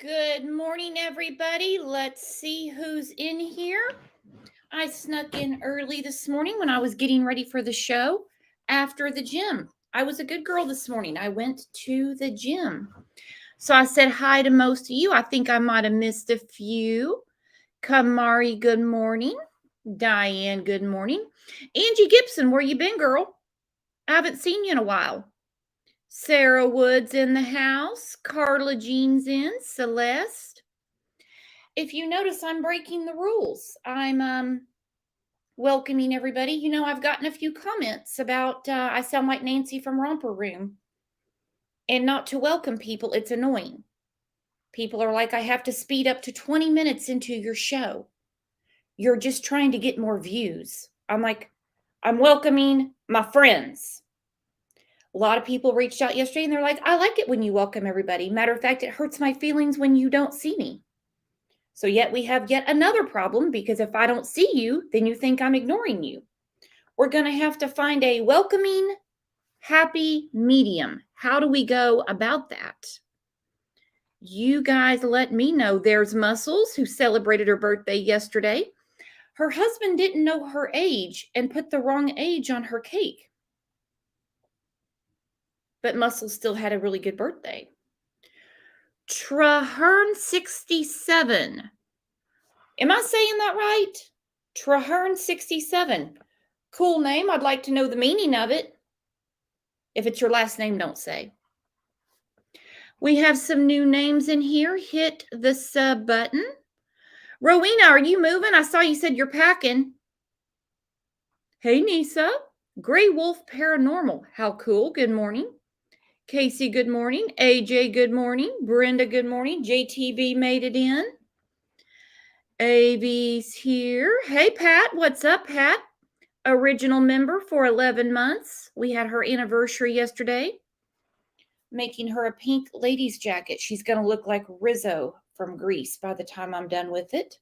Good morning, everybody. Let's see who's in here. I snuck in early this morning when I was getting ready for the show after the gym. I was a good girl this morning. I went to the gym. So I said hi to most of you. I think I might have missed a few. Kamari, good morning. Diane, good morning. Angie Gibson, where you been, girl? I haven't seen you in a while. Sarah Woods in the house. Carla Jean's in. Celeste. If you notice, I'm breaking the rules. I'm welcoming everybody. You know, I've gotten a few comments about I sound like Nancy from Romper Room. And not to welcome people, it's annoying. People are like, I have to speed up to 20 minutes into your show. You're just trying to get more views. I'm like, I'm welcoming my friends. A lot of people reached out yesterday and they're like, I like it when you welcome everybody. Matter of fact, it hurts my feelings when you don't see me. So yet we have yet another problem, because if I don't see you, then you think I'm ignoring you. We're going to have to find a welcoming, happy medium. How do we go about that? You guys let me know. There's Muscles, who celebrated her birthday yesterday. Her husband didn't know her age and put the wrong age on her cake. But Muscles still had a really good birthday. Traherne 67. Am I saying that right? Traherne 67. Cool name. I'd like to know the meaning of it. If it's your last name, don't say. We have some new names in here. Hit the sub button. Rowena, are you moving? I saw you said you're packing. Hey, Nisa. Gray Wolf Paranormal. How cool. Good morning. Casey, good morning. AJ, good morning. Brenda, good morning. JTB made it in. AB's here. Hey, Pat. What's up, Pat? Original member for 11 months. We had her anniversary yesterday. Making her a pink ladies jacket. She's going to look like Rizzo from Grease by the time I'm done with it.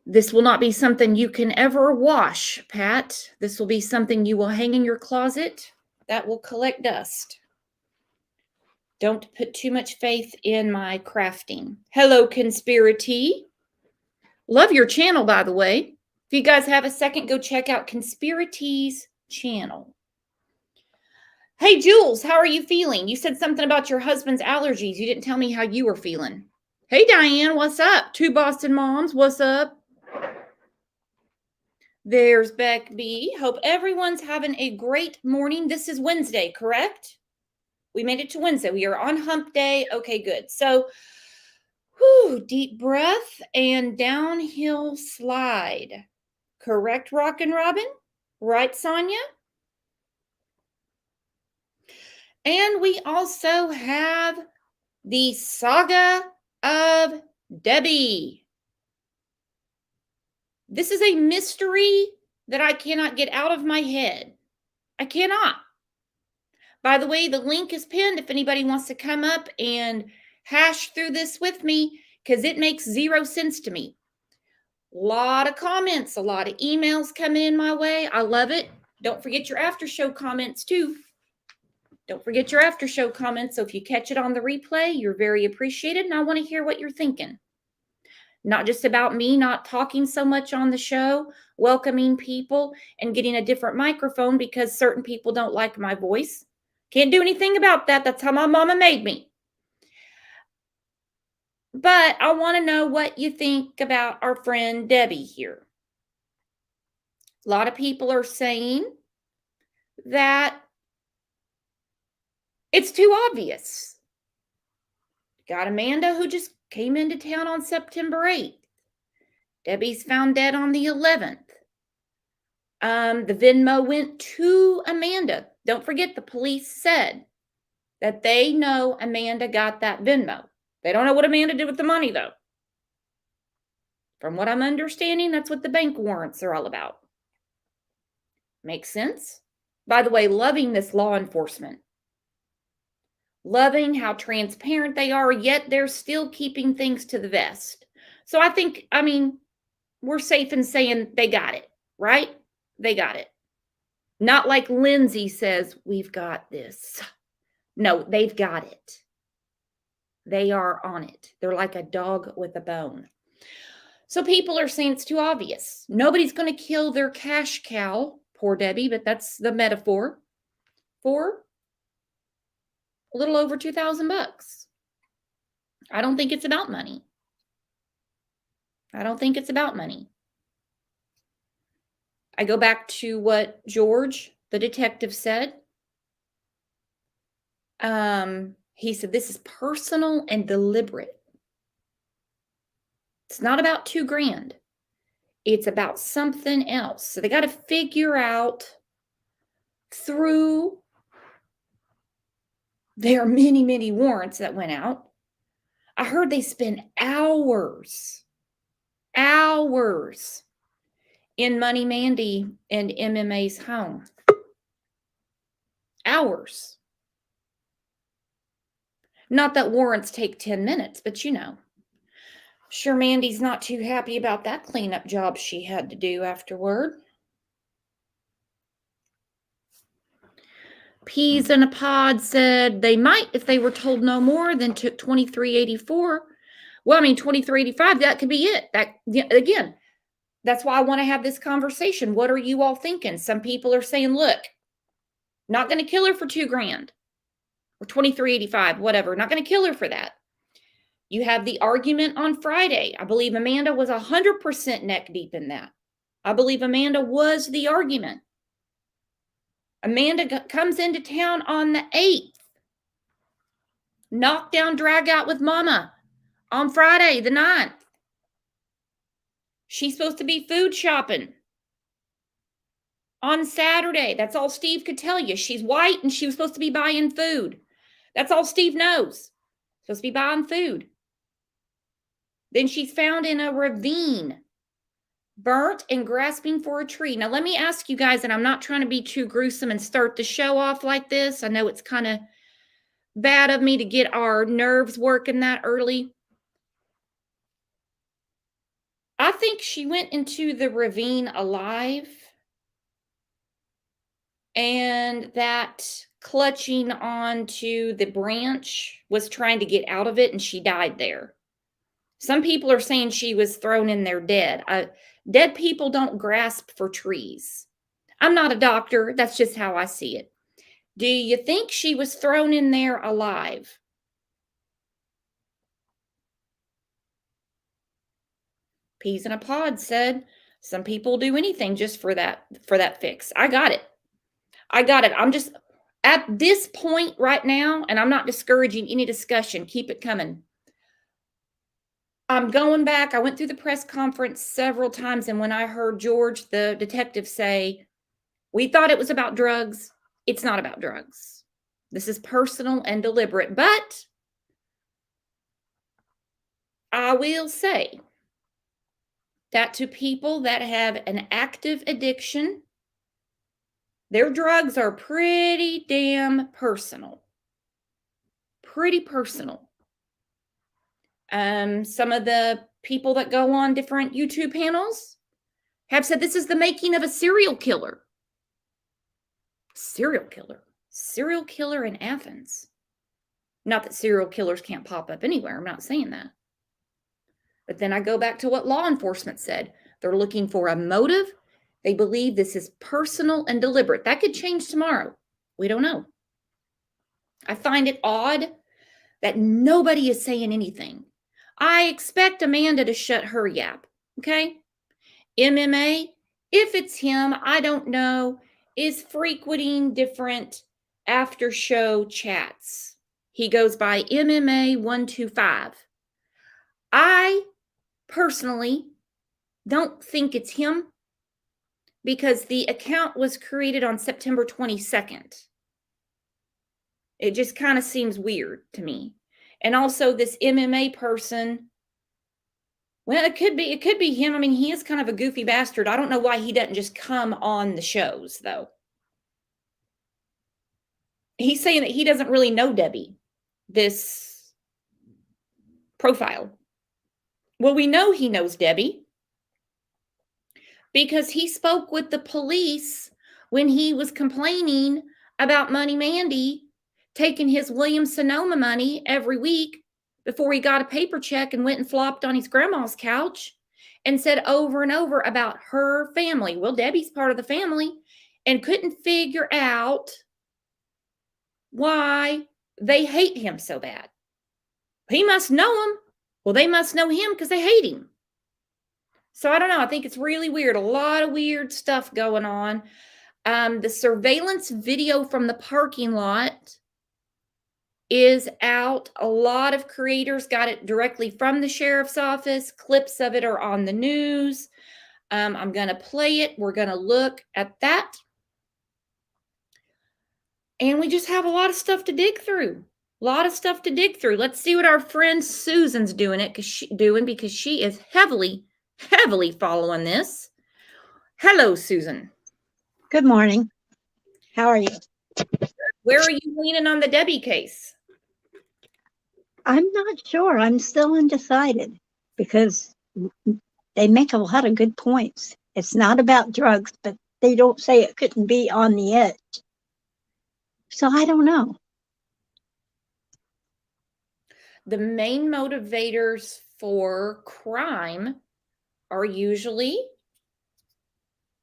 This will not be something you can ever wash, Pat. This will be something you will hang in your closet that will collect dust. Don't put too much faith in my crafting. Hello, Conspiracy. Love your channel, by the way. If you guys have a second, go check out Conspiracy's channel. Hey, Jules, how are you feeling? You said something about your husband's allergies. You didn't tell me how you were feeling. Hey, Diane, what's up? Two Boston moms, what's up? There's Beck B. Hope everyone's having a great morning. This is Wednesday, correct? We made it to Wednesday. We are on hump day. Okay, good. So, deep breath and downhill slide. Correct, Rockin' Robin? Right, Sonia? And we also have the Saga of Debbie. This is a mystery that I cannot get out of my head. I cannot. By the way, the link is pinned if anybody wants to come up and hash through this with me, because it makes zero sense to me. A lot of comments, a lot of emails coming in my way. I love it. Don't forget your after show comments too. Don't forget your after show comments. So if you catch it on the replay, you're very appreciated, and I want to hear what you're thinking. Not just about me not talking so much on the show, welcoming people and getting a different microphone because certain people don't like my voice. Can't do anything about that. That's how my mama made me. But I want to know what you think about our friend Debbie here. A lot of people are saying that it's too obvious. Got Amanda who just came into town on September 8th. Debbie's found dead on the 11th. The Venmo went to Amanda. Don't forget, the police said that they know Amanda got that Venmo. They don't know what Amanda did with the money, though. From what I'm understanding, that's what the bank warrants are all about. Makes sense? By the way, loving this law enforcement. Loving how transparent they are, yet they're still keeping things to the vest. So I mean, we're safe in saying they got it, right? They got it. Not like Lindsay says, we've got this. No, they've got it. They are on it. They're like a dog with a bone. So people are saying it's too obvious. Nobody's going to kill their cash cow, poor Debbie, but that's the metaphor, for a little over $2,000. I don't think it's about money. I don't think it's about money. I go back to what George, the detective, said. He said, this is personal and deliberate. It's not about $2,000. It's about something else. So they got to figure out through their many, many warrants that went out. I heard they spent hours in Money Mandy and MMA's home. Hours. Not that warrants take 10 minutes, but you know. Sure, Mandy's not too happy about that cleanup job she had to do afterward. Peas in a Pod said they might if they were told no more than took $23.84. Well, I mean, $23.85, that could be it. That, again, that's why I want to have this conversation. What are you all thinking? Some people are saying, look, not going to kill her for $2,000 or $23.85, whatever. Not going to kill her for that. You have the argument on Friday. I believe Amanda was 100% neck deep in that. I believe Amanda was the argument. Amanda comes into town on the 8th. Knockdown, drag out with Mama on Friday, the 9th. She's supposed to be food shopping on Saturday. That's all Steve could tell you. She's white and she was supposed to be buying food. That's all Steve knows. Supposed to be buying food. Then she's found in a ravine, burnt and grasping for a tree. Now, let me ask you guys, and I'm not trying to be too gruesome and start the show off like this. I know it's kind of bad of me to get our nerves working that early. I think she went into the ravine alive, and that clutching onto the branch was trying to get out of it, and she died there. Some people are saying she was thrown in there dead. Dead people don't grasp for trees. I'm not a doctor. That's just how I see it. Do you think she was thrown in there alive? Peas in a Pod said, some people do anything just for that fix. I got it. I'm just at this point right now, and I'm not discouraging any discussion. Keep it coming. I'm going back. I went through the press conference several times, and when I heard George, the detective, say, we thought it was about drugs. It's not about drugs. This is personal and deliberate. But I will say that to people that have an active addiction, their drugs are pretty damn personal. Pretty personal. Some of the people that go on different YouTube panels have said this is the making of a serial killer. Serial killer in Athens. Not that serial killers can't pop up anywhere. I'm not saying that. But then I go back to what law enforcement said. They're looking for a motive. They believe this is personal and deliberate. That could change tomorrow. We don't know. I find it odd that nobody is saying anything. I expect Amanda to shut her yap. Okay. MMA, if it's him, I don't know, is frequenting different after show chats. He goes by MMA125. I personally don't think it's him because the account was created on September 22nd. It just kind of seems weird to me. And also this MMA person, well, it could be him. I mean, he is kind of a goofy bastard. I don't know why he doesn't just come on the shows, though. He's saying that he doesn't really know Debbie, this profile. Well, we know he knows Debbie because he spoke with the police when he was complaining about Money Mandy taking his Williams-Sonoma money every week before he got a paper check and went and flopped on his grandma's couch and said over and over about her family. Well, Debbie's part of the family and couldn't figure out why they hate him so bad. He must know them. Well, they must know him because they hate him. So I don't know. I think it's really weird. A lot of weird stuff going on. The surveillance video from the parking lot is out. A lot of creators got it directly from the sheriff's office. Clips of it are on the news. I'm going to play it. We're going to look at that. And we just have a lot of stuff to dig through. Let's see what our friend Susan's doing because she is heavily following this. Hello, Susan. Good morning. How are you? Where are you leaning on the Debbie case? I'm not sure. I'm still undecided because they make a lot of good points. It's not about drugs, but they don't say it couldn't be on the edge. So I don't know. The main motivators for crime are usually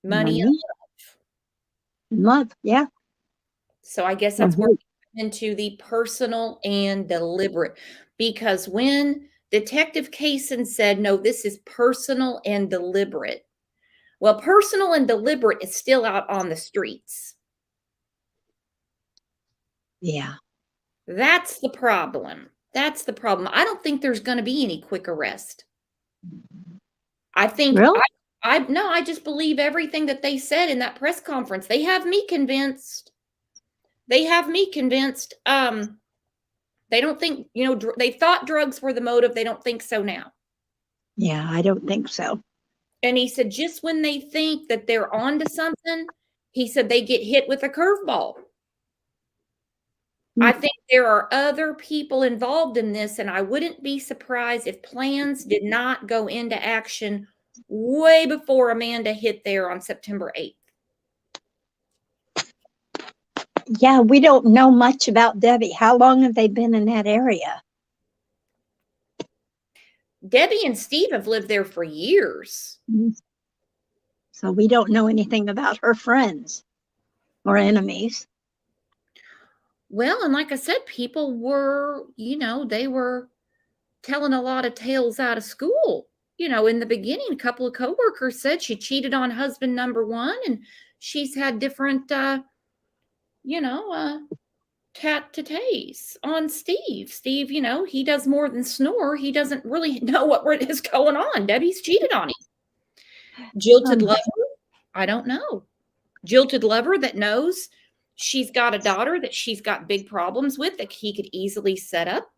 money and love. Yeah. So I guess that's where we come into the personal and deliberate. Because when Detective Kaysen said, no, this is personal and deliberate. Well, personal and deliberate is still out on the streets. Yeah. That's the problem. I don't think there's going to be any quick arrest. I think really? I just believe everything that they said in that press conference. They have me convinced. They don't think, they thought drugs were the motive. They don't think so now. Yeah, I don't think so. And he said, just when they think that they're onto something, he said they get hit with a curveball. I think there are other people involved in this, and I wouldn't be surprised if plans did not go into action way before Amanda hit there on September 8th. Yeah, we don't know much about Debbie. How long have they been in that area? Debbie and Steve have lived there for years. So we don't know anything about her friends or enemies. Well, and like I said, people were, they were telling a lot of tales out of school. In the beginning, a couple of coworkers said she cheated on husband number one, and she's had different, tat-to-tays on Steve. Steve, he does more than snore. He doesn't really know what is going on. Debbie's cheated on him. Jilted lover? I don't know. Jilted lover that knows she's got a daughter that she's got big problems with that he could easily set up.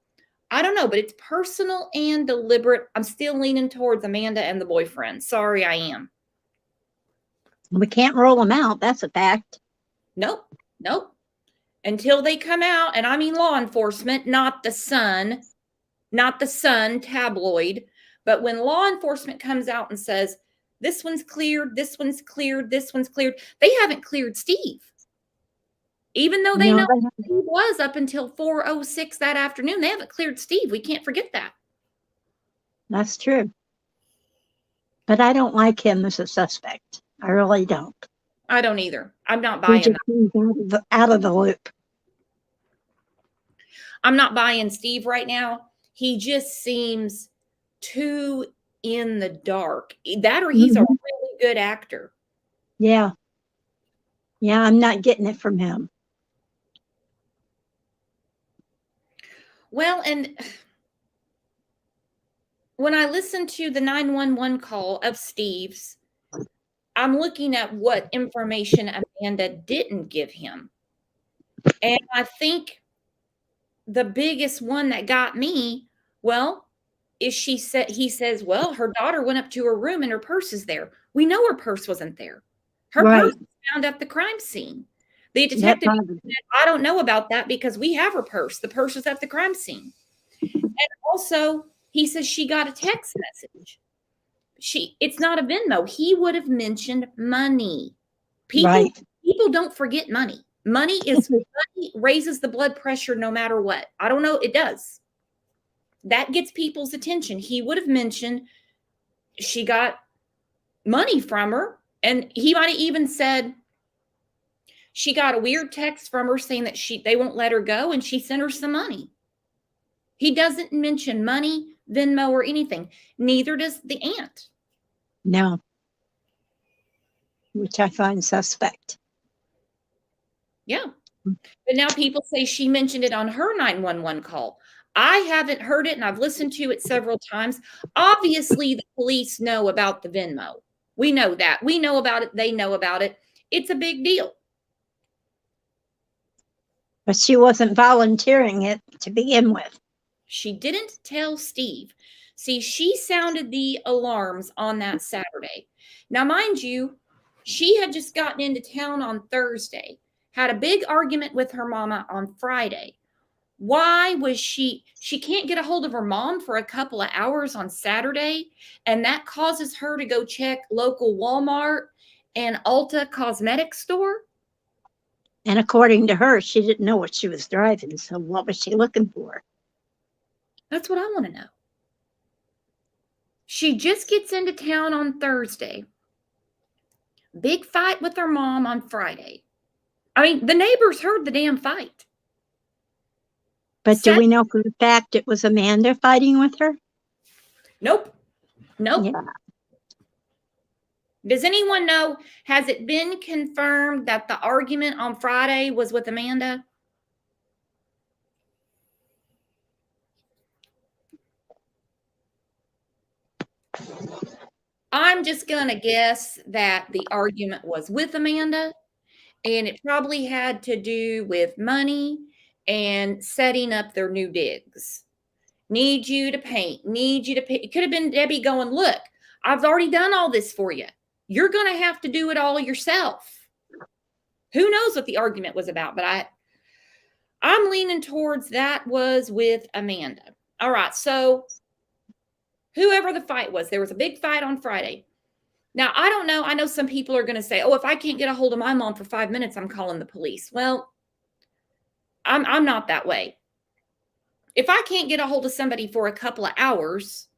I don't know, but it's personal and deliberate. I'm still leaning towards Amanda and the boyfriend. Sorry, I am. We can't roll them out. That's a fact. Nope. Until they come out, and I mean law enforcement, not the Sun tabloid, but when law enforcement comes out and says, this one's cleared, this one's cleared, this one's cleared, they haven't cleared Steve. Even though they know who he was up until 4:06 that afternoon, they haven't cleared Steve. We can't forget that. That's true. But I don't like him as a suspect. I really don't. I don't either. I'm not He buying just that. seems out of the loop. I'm not buying Steve right now. He just seems too in the dark. That or he's a Mhm. really good actor. Yeah. Yeah, I'm not getting it from him. Well, and when I listen to the 911 call of Steve's, I'm looking at what information Amanda didn't give him. And I think the biggest one that got me, well, is he says, well, her daughter went up to her room and her purse is there. We know her purse wasn't there. Her Right. purse was found at the crime scene. The That detective bothers me. said, I don't know about that because we have her purse. The purse was at the crime scene. And also, he says she got a text message. It's not a Venmo. He would have mentioned money. People Right. people don't forget money. Money raises the blood pressure no matter what. I don't know, it does. That gets people's attention. He would have mentioned she got money from her, and he might have even said she got a weird text from her saying that they won't let her go and she sent her some money. He doesn't mention money, Venmo, or anything. Neither does the aunt. No. Which I find suspect. Yeah. But now people say she mentioned it on her 911 call. I haven't heard it and I've listened to it several times. Obviously, the police know about the Venmo. We know that. We know about it. They know about it. It's a big deal. But she wasn't volunteering it to begin with. She didn't tell Steve. See, she sounded the alarms on that Saturday. Now, mind you, she had just gotten into town on Thursday, had a big argument with her mama on Friday. Why was she can't get a hold of her mom for a couple of hours on Saturday, and that causes her to go check local Walmart and Ulta cosmetic store? And according to her, she didn't know what she was driving. So what was she looking for? That's what I want to know. She just gets into town on Thursday. Big fight with her mom on Friday. I mean, the neighbors heard the damn fight. But do we know for the fact it was Amanda fighting with her? Nope. Nope. Yeah. Does anyone know, has it been confirmed that the argument on Friday was with Amanda? I'm just going to guess that the argument was with Amanda, and it probably had to do with money and setting up their new digs. Need you to paint, need you to paint. It could have been Debbie going, look, I've already done all this for you. You're going to have to do it all yourself. Who knows what the argument was about, but I'm leaning towards that was with Amanda. All right, so whoever the fight was, there was a big fight on Friday. Now, I don't know. I know some people are going to say, oh, if I can't get a hold of my mom for 5 minutes, I'm calling the police. Well, I'm not that way. If I can't get a hold of somebody for a couple of hours,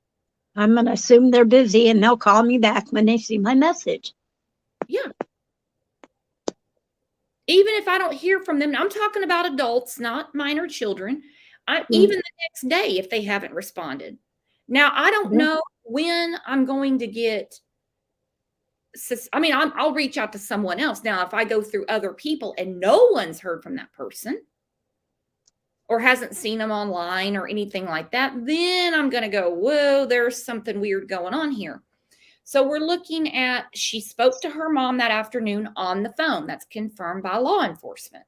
I'm going to assume they're busy and they'll call me back when they see my message. yeah. Even if I don't hear from them, I'm talking about adults, not minor children. Even the next day, if they haven't responded. Now, I don't know when I'm going to get, I mean, I'll reach out to someone else. Now, if I go through other people and no one's heard from that person or hasn't seen them online or anything like that, then I'm going to go, whoa, there's something weird going on here. So we're looking at, she spoke to her mom that afternoon on the phone. That's confirmed by law enforcement.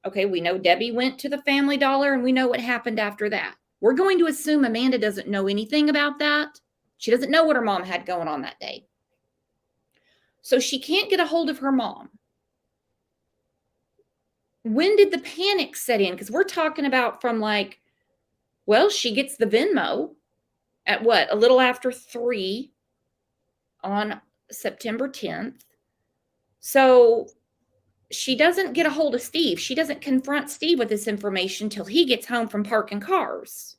Okay, we know Debbie went to the Family Dollar and we know what happened after that. We're going to assume Amanda doesn't know anything about that. She doesn't know what her mom had going on that day. So she can't get a hold of her mom. When did the panic set in? Because we're talking about from like, well, she gets the Venmo at what? A little after 3 on September 10th. So she doesn't get a hold of Steve. She doesn't confront Steve with this information till he gets home from parking cars.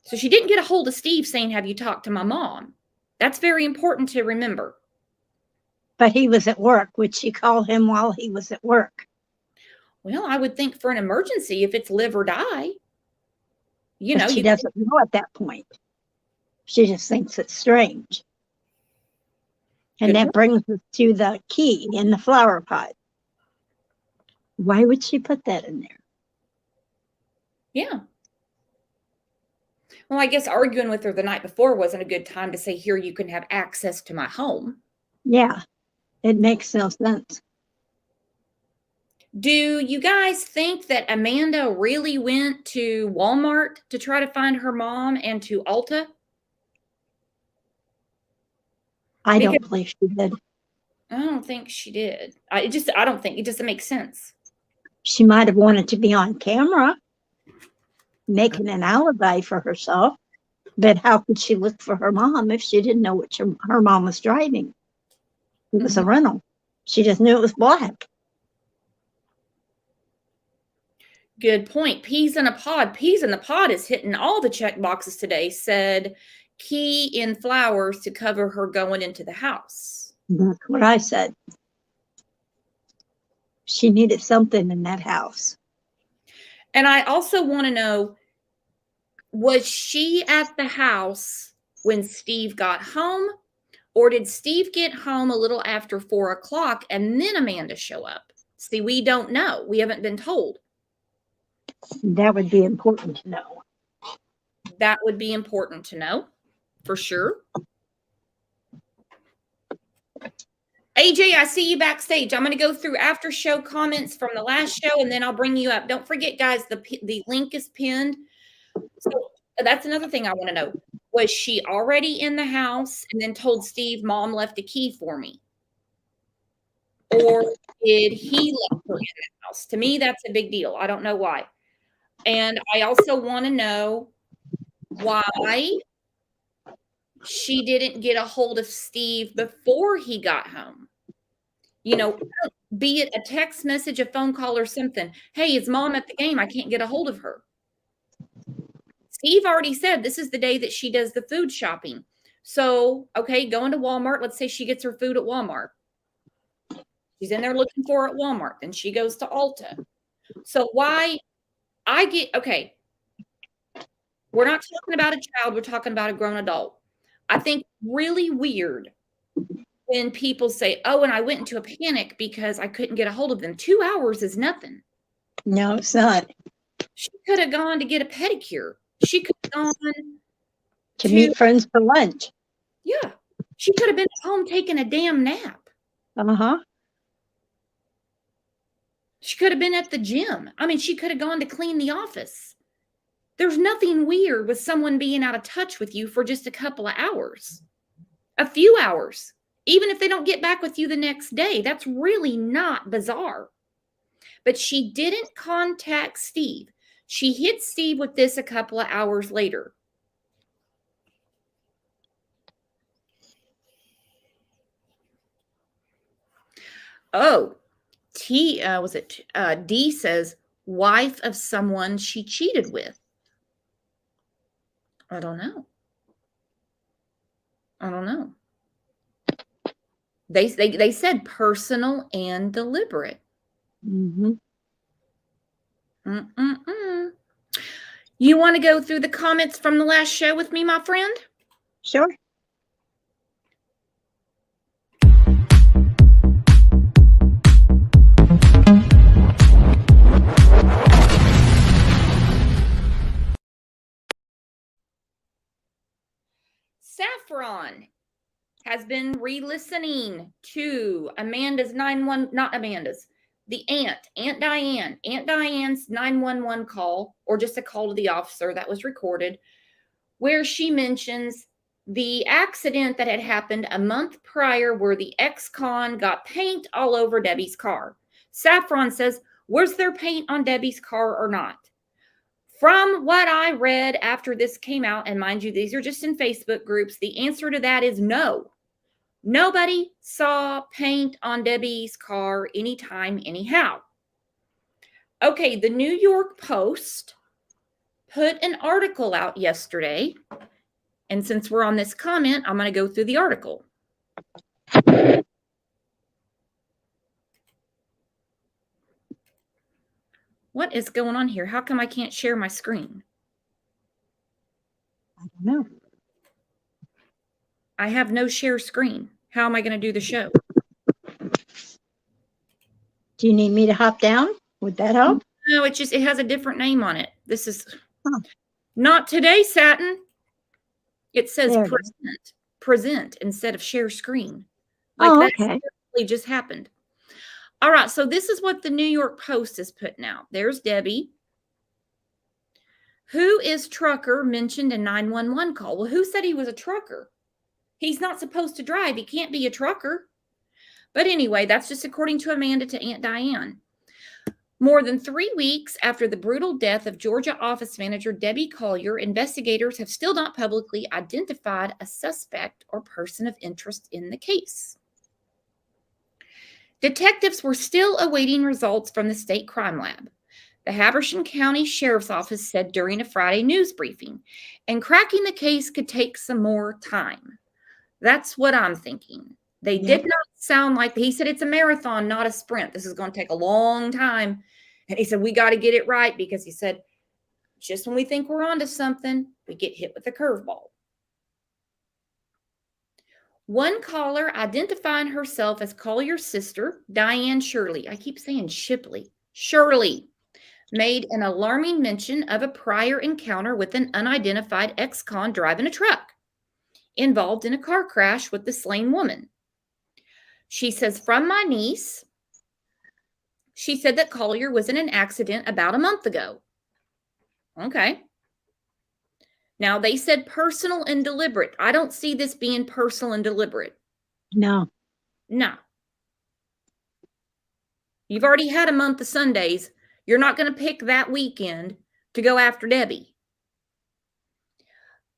So she didn't get a hold of Steve saying, have you talked to my mom? That's very important to remember. But he was at work. Would she call him while he was at work? Well, I would think for an emergency, if it's live or die, you know, But she doesn't know at that point. She just thinks it's strange. And Good that point. brings us to the key in the flower pot. Why would she put that in there? Yeah. Well, I guess arguing with her the night before wasn't a good time to say, here, you can have access to my home. Yeah, it makes no sense. Do you guys think that Amanda really went to Walmart to try to find her mom and to Ulta? I don't believe she did. I don't think she did. I don't think it doesn't make sense. She might have wanted to be on camera, making an alibi for herself. But how could she look for her mom if she didn't know which her mom was driving? It was a rental. She just knew it was black. Good point. Peas in a pod. Peas in the pod is hitting all the check boxes today. Said key in flowers to cover her going into the house. That's what I said. She needed something in that house. And I also want to know, was she at the house when Steve got home? Or did Steve get home a little after 4 o'clock and then Amanda show up? See, we don't know. We haven't been told. That would be important to know. That would be important to know, for sure. AJ, I see you backstage. I'm going to go through after show comments from the last show, and then I'll bring you up. Don't forget, guys, the link is pinned. So that's another thing I want to know. Was she already in the house and then told Steve, Mom left a key for me? Or did he let her in the house? To me, that's a big deal. I don't know why. And I also want to know why she didn't get a hold of Steve before he got home. You know, be it a text message, a phone call, or something. Hey, is Mom at the game? I can't get a hold of her. Steve already said this is the day that she does the food shopping. So, okay, going to Walmart. Let's say she gets her food at Walmart. She's in there looking for it at Walmart. Then she goes to Ulta. So why okay, we're not talking about a child. We're talking about a grown adult. I think really weird when people say, oh, and I went into a panic because I couldn't get a hold of them. 2 hours is nothing. No, it's not. She could have gone to get a pedicure. She could have gone to meet friends for lunch. Yeah. She could have been at home taking a damn nap. Uh-huh. She could have been at the gym. I mean, she could have gone to clean the office. There's nothing weird with someone being out of touch with you for just a couple of hours, a few hours, even if they don't get back with you the next day. That's really not bizarre. But she didn't contact Steve. She hit Steve with this a couple of hours later. Oh, D says wife of someone she cheated with. I don't know. They said personal and deliberate. Mm-hmm. You want to go through the comments from the last show with me, my friend? Sure. Saffron has been re-listening to the Aunt Diane's 911 call, or just a call to the officer that was recorded, where she mentions the accident that had happened a month prior where the ex-con got paint all over Debbie's car. Saffron says, was there paint on Debbie's car or not? From what I read after this came out, and mind you, these are just in Facebook groups, the answer to that is no. Nobody saw paint on Debbie's car anytime, anyhow. Okay, the New York Post put an article out yesterday. And since we're on this comment, I'm going to go through the article. What is going on here? How come I can't share my screen? I don't know. I have no share screen. How am I going to do the show? Do you need me to hop down? Would that help? No, it has a different name on it. This is not today, Satin. It says present instead of share screen. Like that just happened. All right, so this is what the New York Post is putting out. There's Debbie. Who is trucker mentioned in 911 call? Well, who said he was a trucker? He's not supposed to drive. He can't be a trucker. But anyway, that's just according to Amanda to Aunt Diane. More than 3 weeks after the brutal death of Georgia office manager Debbie Collier, investigators have still not publicly identified a suspect or person of interest in the case. Detectives were still awaiting results from the state crime lab, the Habersham County Sheriff's Office said during a Friday news briefing, and cracking the case could take some more time. That's what I'm thinking. They did not sound like, he said it's a marathon, not a sprint. This is going to take a long time. And he said, we got to get it right, because he said, just when we think we're onto something, we get hit with a curveball. One caller identifying herself as Collier's sister, Diane Shirley, I keep saying Shipley, Shirley, made an alarming mention of a prior encounter with an unidentified ex-con driving a truck involved in a car crash with the slain woman. She says, from my niece, she said that Collier was in an accident about a month ago. Okay. Now, they said personal and deliberate. I don't see this being personal and deliberate. No. You've already had a month of Sundays. You're not going to pick that weekend to go after Debbie.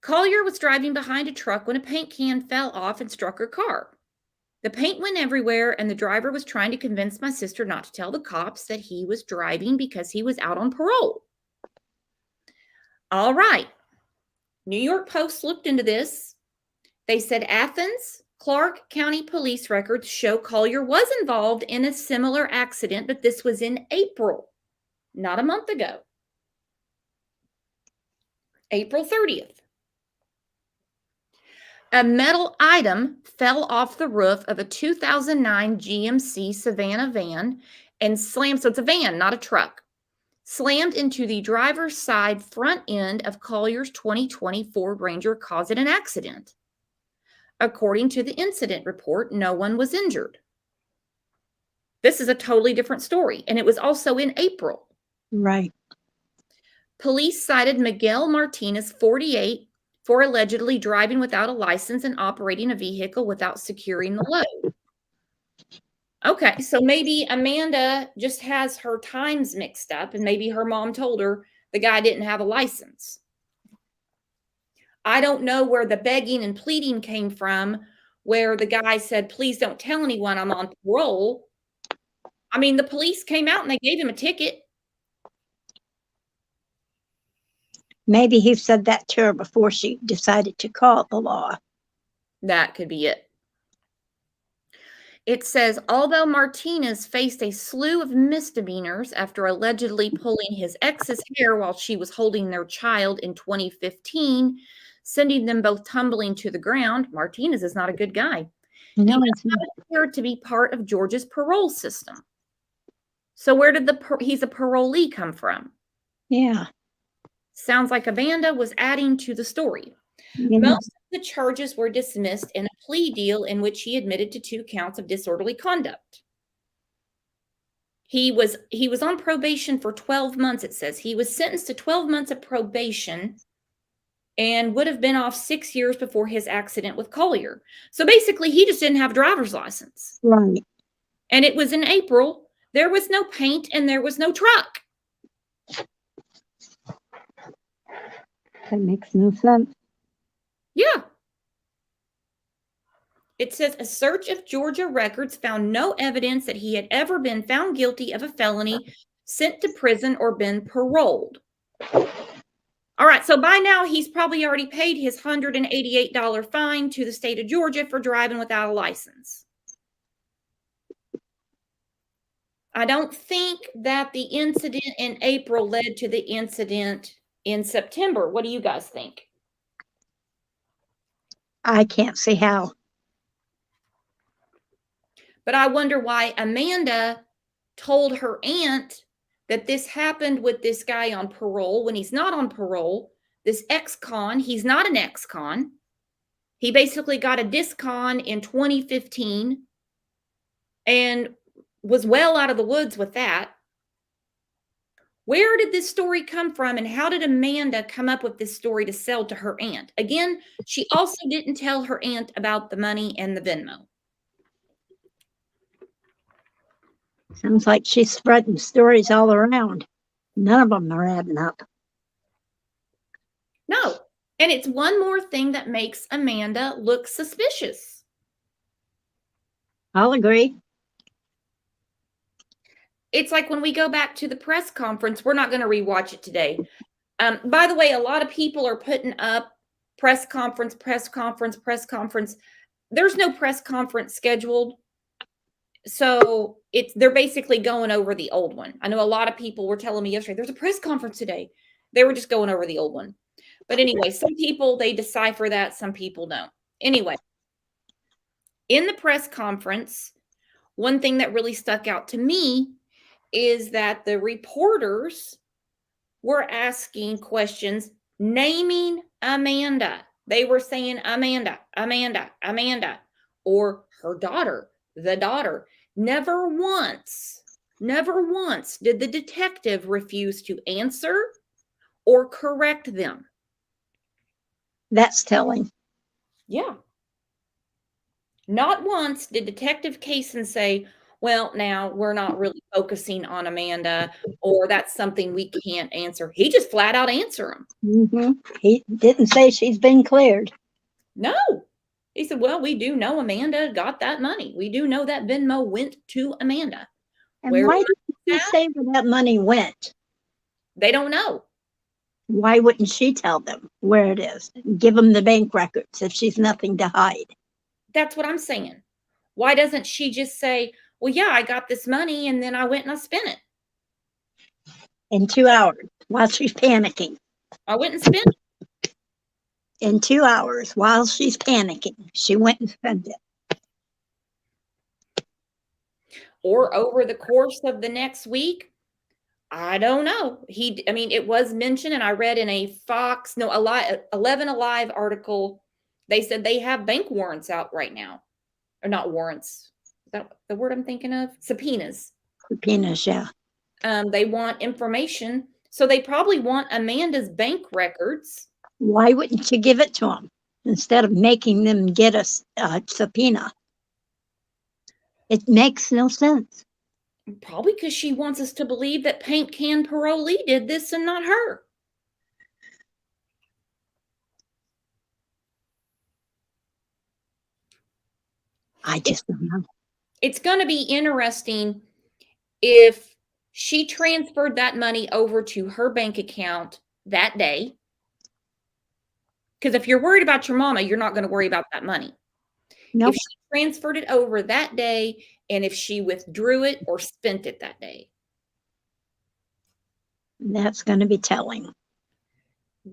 Collier was driving behind a truck when a paint can fell off and struck her car. The paint went everywhere, and the driver was trying to convince my sister not to tell the cops that he was driving because he was out on parole. All right. New York Post looked into this. They said Athens, Clark County police records show Collier was involved in a similar accident, but this was in April, not a month ago. April 30th. A metal item fell off the roof of a 2009 GMC Savannah van and slammed, so it's a van, not a truck, slammed into the driver's side front end of Collier's 2020 Ford Ranger, causing an accident. According to the incident report, no one was injured. This is a totally different story, and it was also in April. Right. Police cited Miguel Martinez, 48, for allegedly driving without a license and operating a vehicle without securing the load. Okay, so maybe Amanda just has her times mixed up, and maybe her mom told her the guy didn't have a license. I don't know where the begging and pleading came from, where the guy said, please don't tell anyone I'm on parole. I mean, the police came out and they gave him a ticket. Maybe he said that to her before she decided to call the law. That could be it. It says, although Martinez faced a slew of misdemeanors after allegedly pulling his ex's hair while she was holding their child in 2015, sending them both tumbling to the ground, Martinez is not a good guy. No, he appeared to be part of Georgia's parole system. So where did he's a parolee come from? Yeah. Sounds like Amanda was adding to the story. Yeah. Most of the charges were dismissed in a plea deal in which he admitted to 2 counts of disorderly conduct. He was on probation for 12 months, it says. He was sentenced to 12 months of probation and would have been off 6 years before his accident with Collier. So basically, he just didn't have a driver's license. Right. And it was in April. There was no paint and there was no truck. That makes no sense. Yeah. It says a search of Georgia records found no evidence that he had ever been found guilty of a felony, sent to prison, or been paroled. All right, so by now he's probably already paid his $188 fine to the state of Georgia for driving without a license. I don't think that the incident in April led to the incident in September. What do you guys think? I can't see how. But I wonder why Amanda told her aunt that this happened with this guy on parole when he's not on parole. This ex-con, he's not an ex-con. He basically got a discon in 2015 and was well out of the woods with that. Where did this story come from, and how did Amanda come up with this story to sell to her aunt? Again, she also didn't tell her aunt about the money and the Venmo. Sounds like she's spreading stories all around. None of them are adding up. No. And it's one more thing that makes Amanda look suspicious. I'll agree. It's like when we go back to the press conference, we're not going to rewatch it today. By the way, a lot of people are putting up press conference. There's no press conference scheduled. So they're basically going over the old one. I know a lot of people were telling me yesterday, there's a press conference today. They were just going over the old one. But anyway, some people, they decipher that. Some people don't. Anyway, in the press conference, one thing that really stuck out to me is that the reporters were asking questions naming Amanda. They were saying Amanda, or her daughter, the daughter. Never once did the detective refuse to answer or correct them. That's telling. Yeah. Not once did Detective Kaysen say, well, now we're not really focusing on Amanda, or that's something we can't answer. He just flat out answered them. He didn't say she's been cleared. No. He said, well, we do know Amanda got that money. We do know that Venmo went to Amanda. And why didn't he say where that money went? They don't know. Why wouldn't she tell them where it is? Give them the bank records if she's nothing to hide. That's what I'm saying. Why doesn't she just say, well, yeah, I got this money and then I went and I spent it. In 2 hours while she's panicking. I went and spent it. In 2 hours while she's panicking, she went and spent it. Or over the course of the next week, I don't know. It was mentioned, and I read in a 11 Alive article, they said they have bank warrants out right now. Or not warrants. Is that the word I'm thinking of? Subpoenas. Subpoenas, yeah. They want information. So they probably want Amanda's bank records. Why wouldn't you give it to them instead of making them get a subpoena? It makes no sense. Probably because she wants us to believe that Paint Can Parolee did this and not her. I just don't know. It's going to be interesting if she transferred that money over to her bank account that day. Because if you're worried about your mama, you're not going to worry about that money. Nope. If she transferred it over that day, and if she withdrew it or spent it that day. That's going to be telling.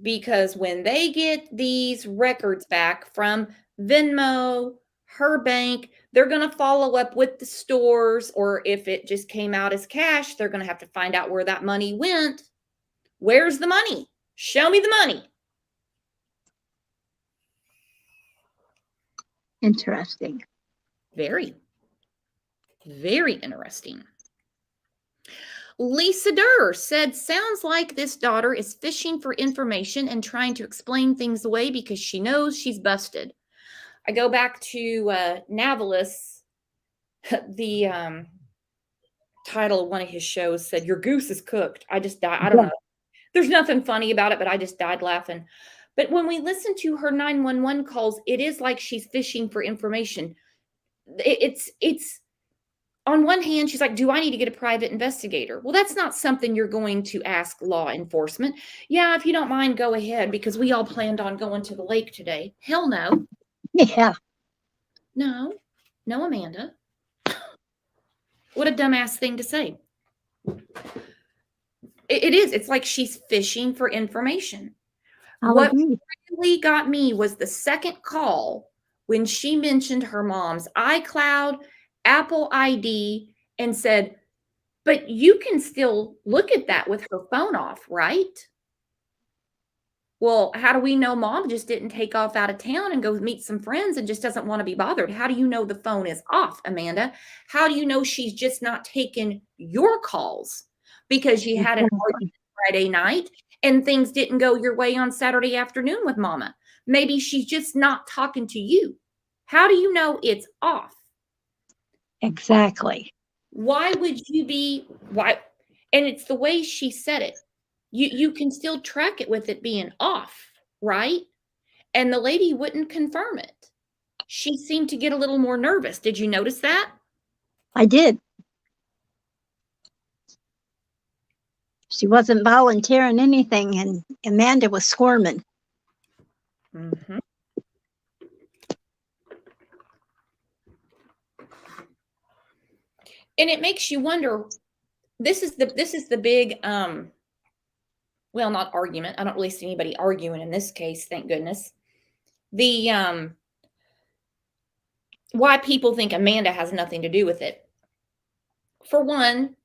Because when they get these records back from Venmo, her bank, they're going to follow up with the stores, or if it just came out as cash, they're going to have to find out where that money went. Where's the money? Show me the money. Interesting. Very, very interesting. Lisa Durr said, sounds like this daughter is fishing for information and trying to explain things away because she knows she's busted. I go back to Navalis. The title of one of his shows said, your goose is cooked. I just died. I don't know. There's nothing funny about it, but I just died laughing. But when we listen to her 911 calls, it is like she's fishing for information. It's on one hand, she's like, do I need to get a private investigator? Well, that's not something you're going to ask law enforcement. Yeah, if you don't mind, go ahead, because we all planned on going to the lake today. Hell no. Yeah, No, Amanda. What a dumbass thing to say. It is. It's like she's fishing for information. I'll What agree. really got me was the second call when she mentioned her mom's iCloud, Apple ID, and said, but you can still look at that with her phone off, right? Well, how do we know mom just didn't take off out of town and go meet some friends and just doesn't want to be bothered? How do you know the phone is off, Amanda? How do you know she's just not taking your calls because you had an argument Friday night and things didn't go your way on Saturday afternoon with mama? Maybe she's just not talking to you. How do you know it's off? Exactly. Why would you be why? And it's the way she said it. You can still track it with it being off, right? And the lady wouldn't confirm it. She seemed to get a little more nervous. Did you notice that? I did. She wasn't volunteering anything, and Amanda was squirming. Mm-hmm. And it makes you wonder. This is the big well, not argument. I don't really see anybody arguing in this case, thank goodness. The why people think Amanda has nothing to do with it. For one,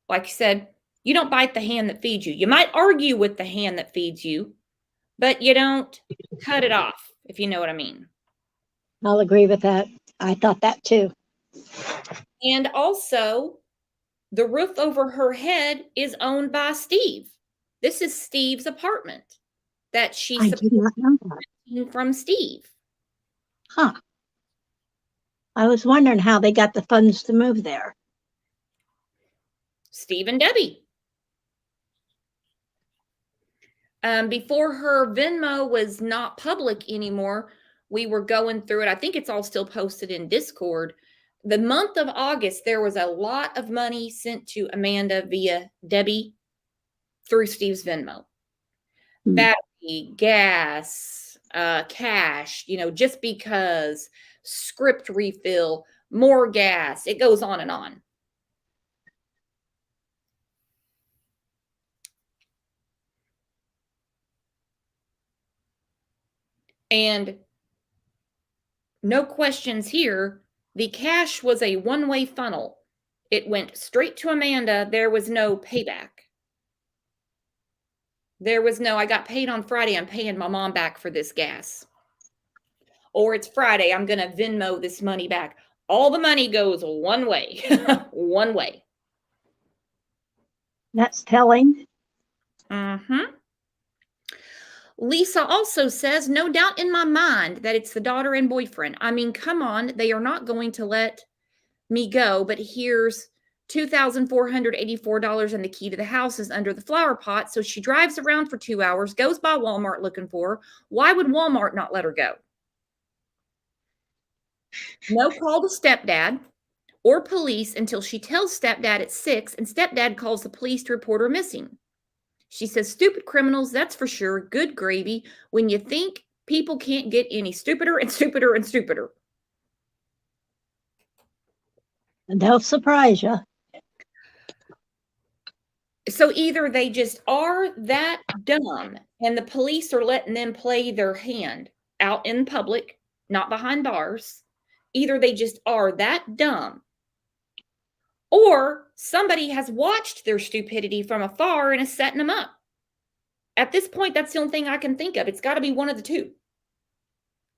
like I said, you don't bite the hand that feeds you. You might argue with the hand that feeds you, but you don't cut it off, if you know what I mean. I'll agree with that. I thought that too. And also, the roof over her head is owned by Steve. This is Steve's apartment that she's I did not know that. from Steve. Huh. I was wondering how they got the funds to move there. Steve and Debbie. Before her Venmo was not public anymore, we were going through it. I think it's all still posted in Discord. The month of August, there was a lot of money sent to Amanda via Debbie through Steve's Venmo. Battery, gas, cash, just because, script refill, more gas. It goes on and on. And no questions here. The cash was a one-way funnel. It went straight to Amanda. There was no payback. There was no, I got paid on Friday. I'm paying my mom back for this gas. Or it's Friday. I'm going to Venmo this money back. All the money goes one way. One way. That's telling. Mm-hmm. Lisa also says, no doubt in my mind that it's the daughter and boyfriend. I mean, come on. They are not going to let me go, but here's $2,484 and the key to the house is under the flower pot. So she drives around for 2 hours, goes by Walmart looking for her. Why would Walmart not let her go? No call to stepdad or police until she tells stepdad at 6, and stepdad calls the police to report her missing. She says, stupid criminals, that's for sure. Good gravy. When you think people can't get any stupider and stupider and stupider. And they'll surprise you. So either they just are that dumb and the police are letting them play their hand out in public, not behind bars. Either they just are that dumb, or somebody has watched their stupidity from afar and is setting them up. At this point, that's the only thing I can think of. It's got to be one of the two.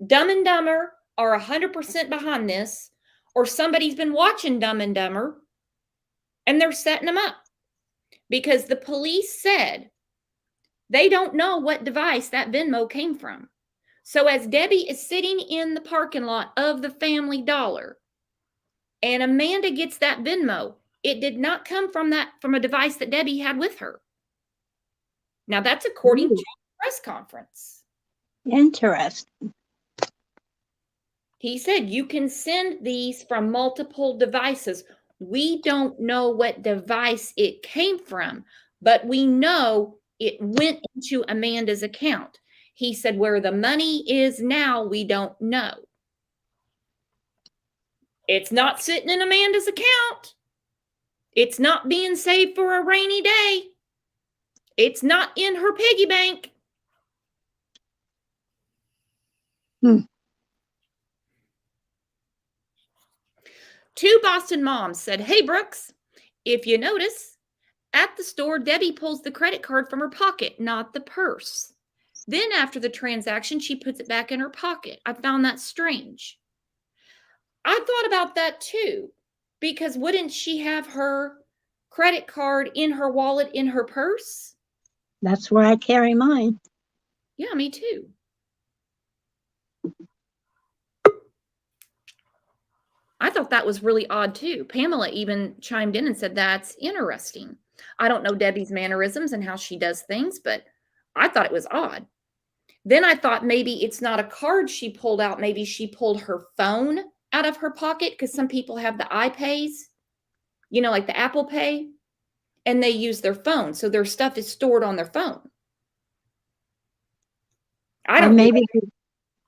Dumb and Dumber are 100% behind this, or somebody's been watching Dumb and Dumber and they're setting them up. Because the police said they don't know what device that Venmo came from. So as Debbie is sitting in the parking lot of the Family Dollar and Amanda gets that Venmo, it did not come from a device that Debbie had with her. Now that's according to the press conference. Interesting. He said you can send these from multiple devices. We don't know what device it came from, but we know it went into Amanda's account. He said where the money is now, we don't know. It's not sitting in Amanda's account. It's not being saved for a rainy day. It's not in her piggy bank. Two Boston moms said, "Hey, Brooks, if you notice, at the store, Debbie pulls the credit card from her pocket, not the purse. Then after the transaction, she puts it back in her pocket. I found that strange." I thought about that too, because wouldn't she have her credit card in her wallet, in her purse? That's where I carry mine. Yeah, me too. I thought that was really odd too. Pamela even chimed in and said, "That's interesting." I don't know Debbie's mannerisms and how she does things, but I thought it was odd. Then I thought maybe it's not a card she pulled out. Maybe she pulled her phone out of her pocket, because some people have the iPays, like the Apple Pay, and they use their phone. So their stuff is stored on their phone. I don't know.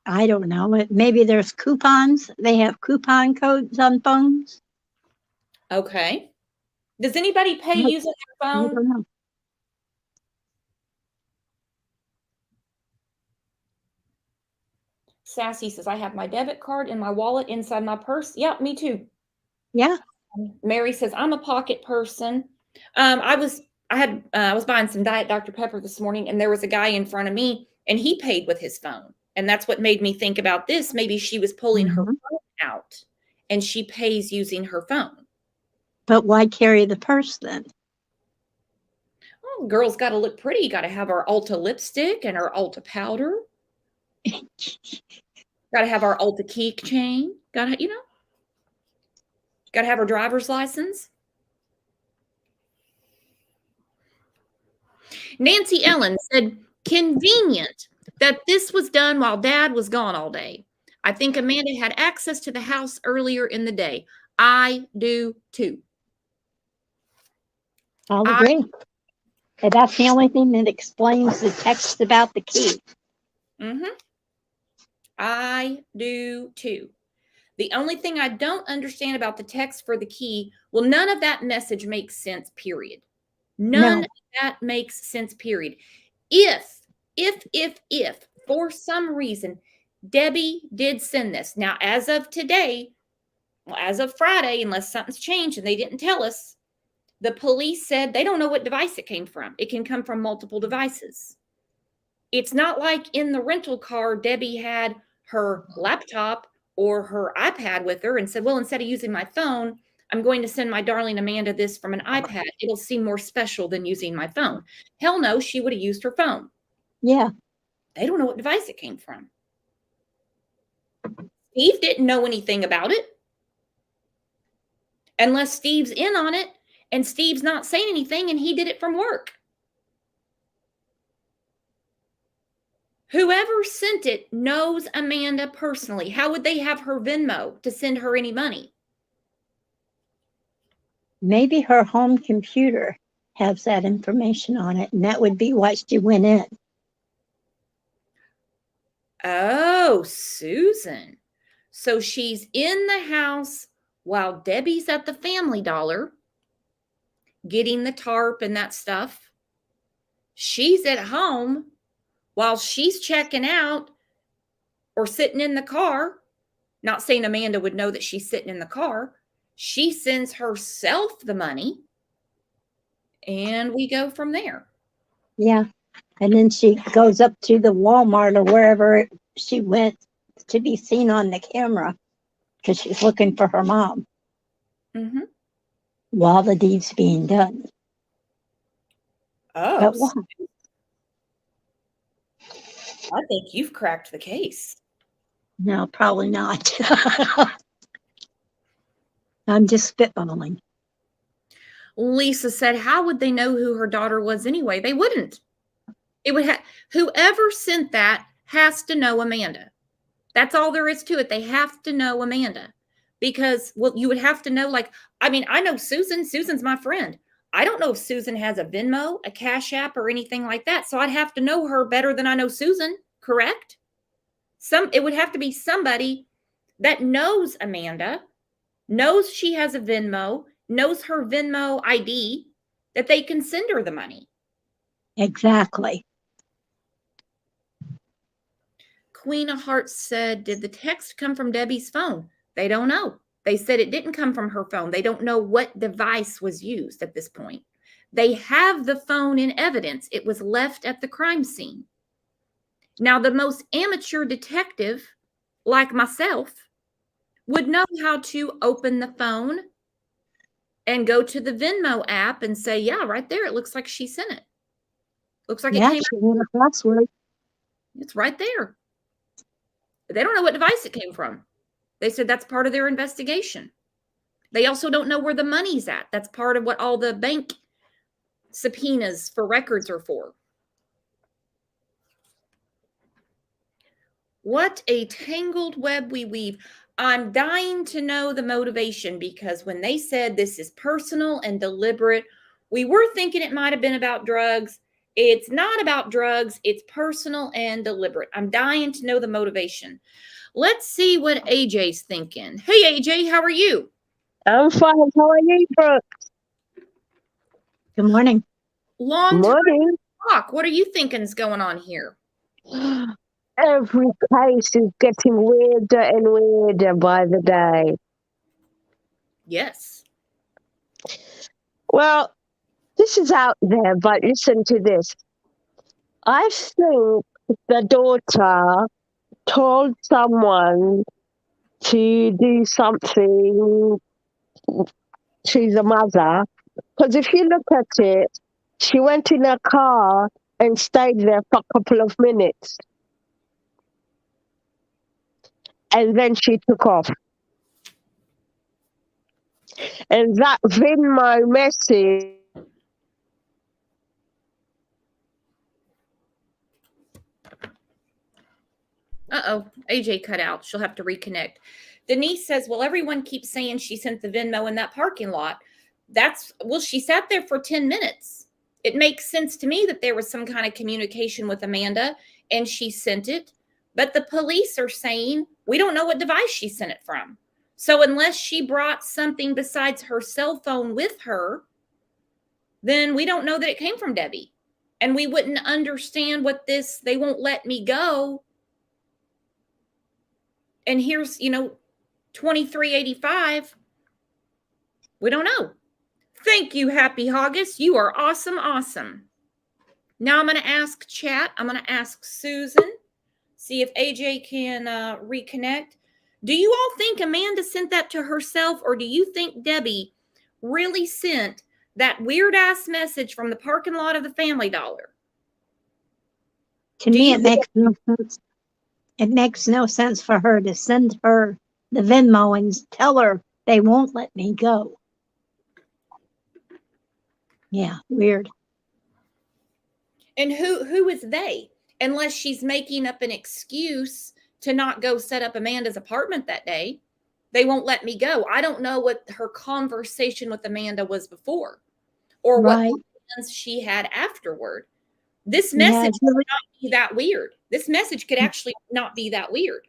I don't know. Maybe there's coupons. They have coupon codes on phones. Okay. Does anybody pay using their I phone? don't know. Sassy says, "I have my debit card in my wallet inside my purse." Yeah, me too. Yeah. Mary says, "I'm a pocket person." I was buying some Diet Dr. Pepper this morning, and there was a guy in front of me, and he paid with his phone. And that's what made me think about this. Maybe she was pulling her phone out, and she pays using her phone. But why carry the purse then? Oh, girl's got to look pretty. Got to have her Ulta lipstick and her Ulta powder. Got to have our Ulta keychain. Got to have her driver's license. Nancy Ellen said, "Convenient that this was done while Dad was gone all day. I think Amanda had access to the house earlier in the day." I do too. I'll agree. And that's the only thing that explains the text about the key. I do too. The only thing I don't understand about the text for the key, well, none of that message makes sense, period. None of that makes sense, period. If for some reason Debbie did send this, now as of today, as of Friday, unless something's changed and they didn't tell us, the police said they don't know what device it came from. It can come from multiple devices. It's not like in the rental car, Debbie had her laptop or her iPad with her and said, "Well, instead of using my phone, I'm going to send my darling Amanda this from an iPad. It'll seem more special than using my phone." Hell no, she would have used her phone. Yeah. They don't know what device it came from. Steve didn't know anything about it. Unless Steve's in on it and Steve's not saying anything and he did it from work. Whoever sent it knows Amanda personally. How would they have her Venmo to send her any money? Maybe her home computer has that information on it, and that would be why she went in. Oh, Susan. So she's in the house while Debbie's at the Family Dollar getting the tarp and that stuff. She's at home while she's checking out or sitting in the car. Not saying Amanda would know that she's sitting in the car. She sends herself the money, and we go from there. Yeah. And then she goes up to the Walmart or wherever she went to be seen on the camera because she's looking for her mom while the deed's being done. Oh, but why? I think you've cracked the case. No, probably not. I'm just spitballing. Lisa said, "How would they know who her daughter was anyway?" They wouldn't. It would have whoever sent that has to know Amanda. That's all there is to it. They have to know Amanda. Because, well, you would have to know, like, I mean, I know Susan. Susan's my friend. I don't know if Susan has a Venmo, a Cash App, or anything like that. So I'd have to know her better than I know Susan, correct? It would have to be somebody that knows Amanda, knows she has a Venmo, knows her Venmo ID, that they can send her the money. Exactly. Queen of Hearts said, did the text come from Debbie's phone? They don't know. They said it didn't come from her phone. They don't know what device was used at this point. They have the phone in evidence. It was left at the crime scene. Now, the most amateur detective, like myself, would know how to open the phone and go to the Venmo app and say, yeah, right there, it looks like she sent it. Looks like it came. She had a password. It's right there. They don't know what device it came from. They said that's part of their investigation. They also don't know where the money's at. That's part of what all the bank subpoenas for records are for. What a tangled web we weave. I'm dying to know the motivation, because when they said this is personal and deliberate, we were thinking it might have been about drugs. It's not about drugs. It's personal and deliberate. I'm dying to know the motivation. Let's see what AJ's thinking. Hey, AJ, how are you? I'm fine. How are you, Brooke? Good morning. Long Morning. time talk. What are you thinking is going on here? Every case is getting weirder and weirder by the day. Yes. Well, this is out there, but listen to this. I think the daughter told someone to do something to the mother, because if you look at it, she went in her car and stayed there for a couple of minutes. And then she took off. And that Venmo message. Uh-oh, AJ cut out. She'll have to reconnect. Denise says, well, everyone keeps saying she sent the Venmo in that parking lot. She sat there for 10 minutes. It makes sense to me that there was some kind of communication with Amanda and she sent it. But the police are saying, we don't know what device she sent it from. So unless she brought something besides her cell phone with her, then we don't know that it came from Debbie. And we wouldn't understand what they won't let me go. And here's, $23.85. We don't know. Thank you, Happy Hoggus. You are awesome, awesome. Now I'm going to ask chat. I'm going to ask Susan, see if AJ can reconnect. Do you all think Amanda sent that to herself, or do you think Debbie really sent that weird-ass message from the parking lot of the Family Dollar? To me, it makes no sense. It makes no sense for her to send her the Venmo and tell her they won't let me go. Yeah, weird. And who is they? Unless she's making up an excuse to not go set up Amanda's apartment that day. They won't let me go. I don't know what her conversation with Amanda was before, or what plans she had afterward. This message could not be that weird. This message could actually not be that weird.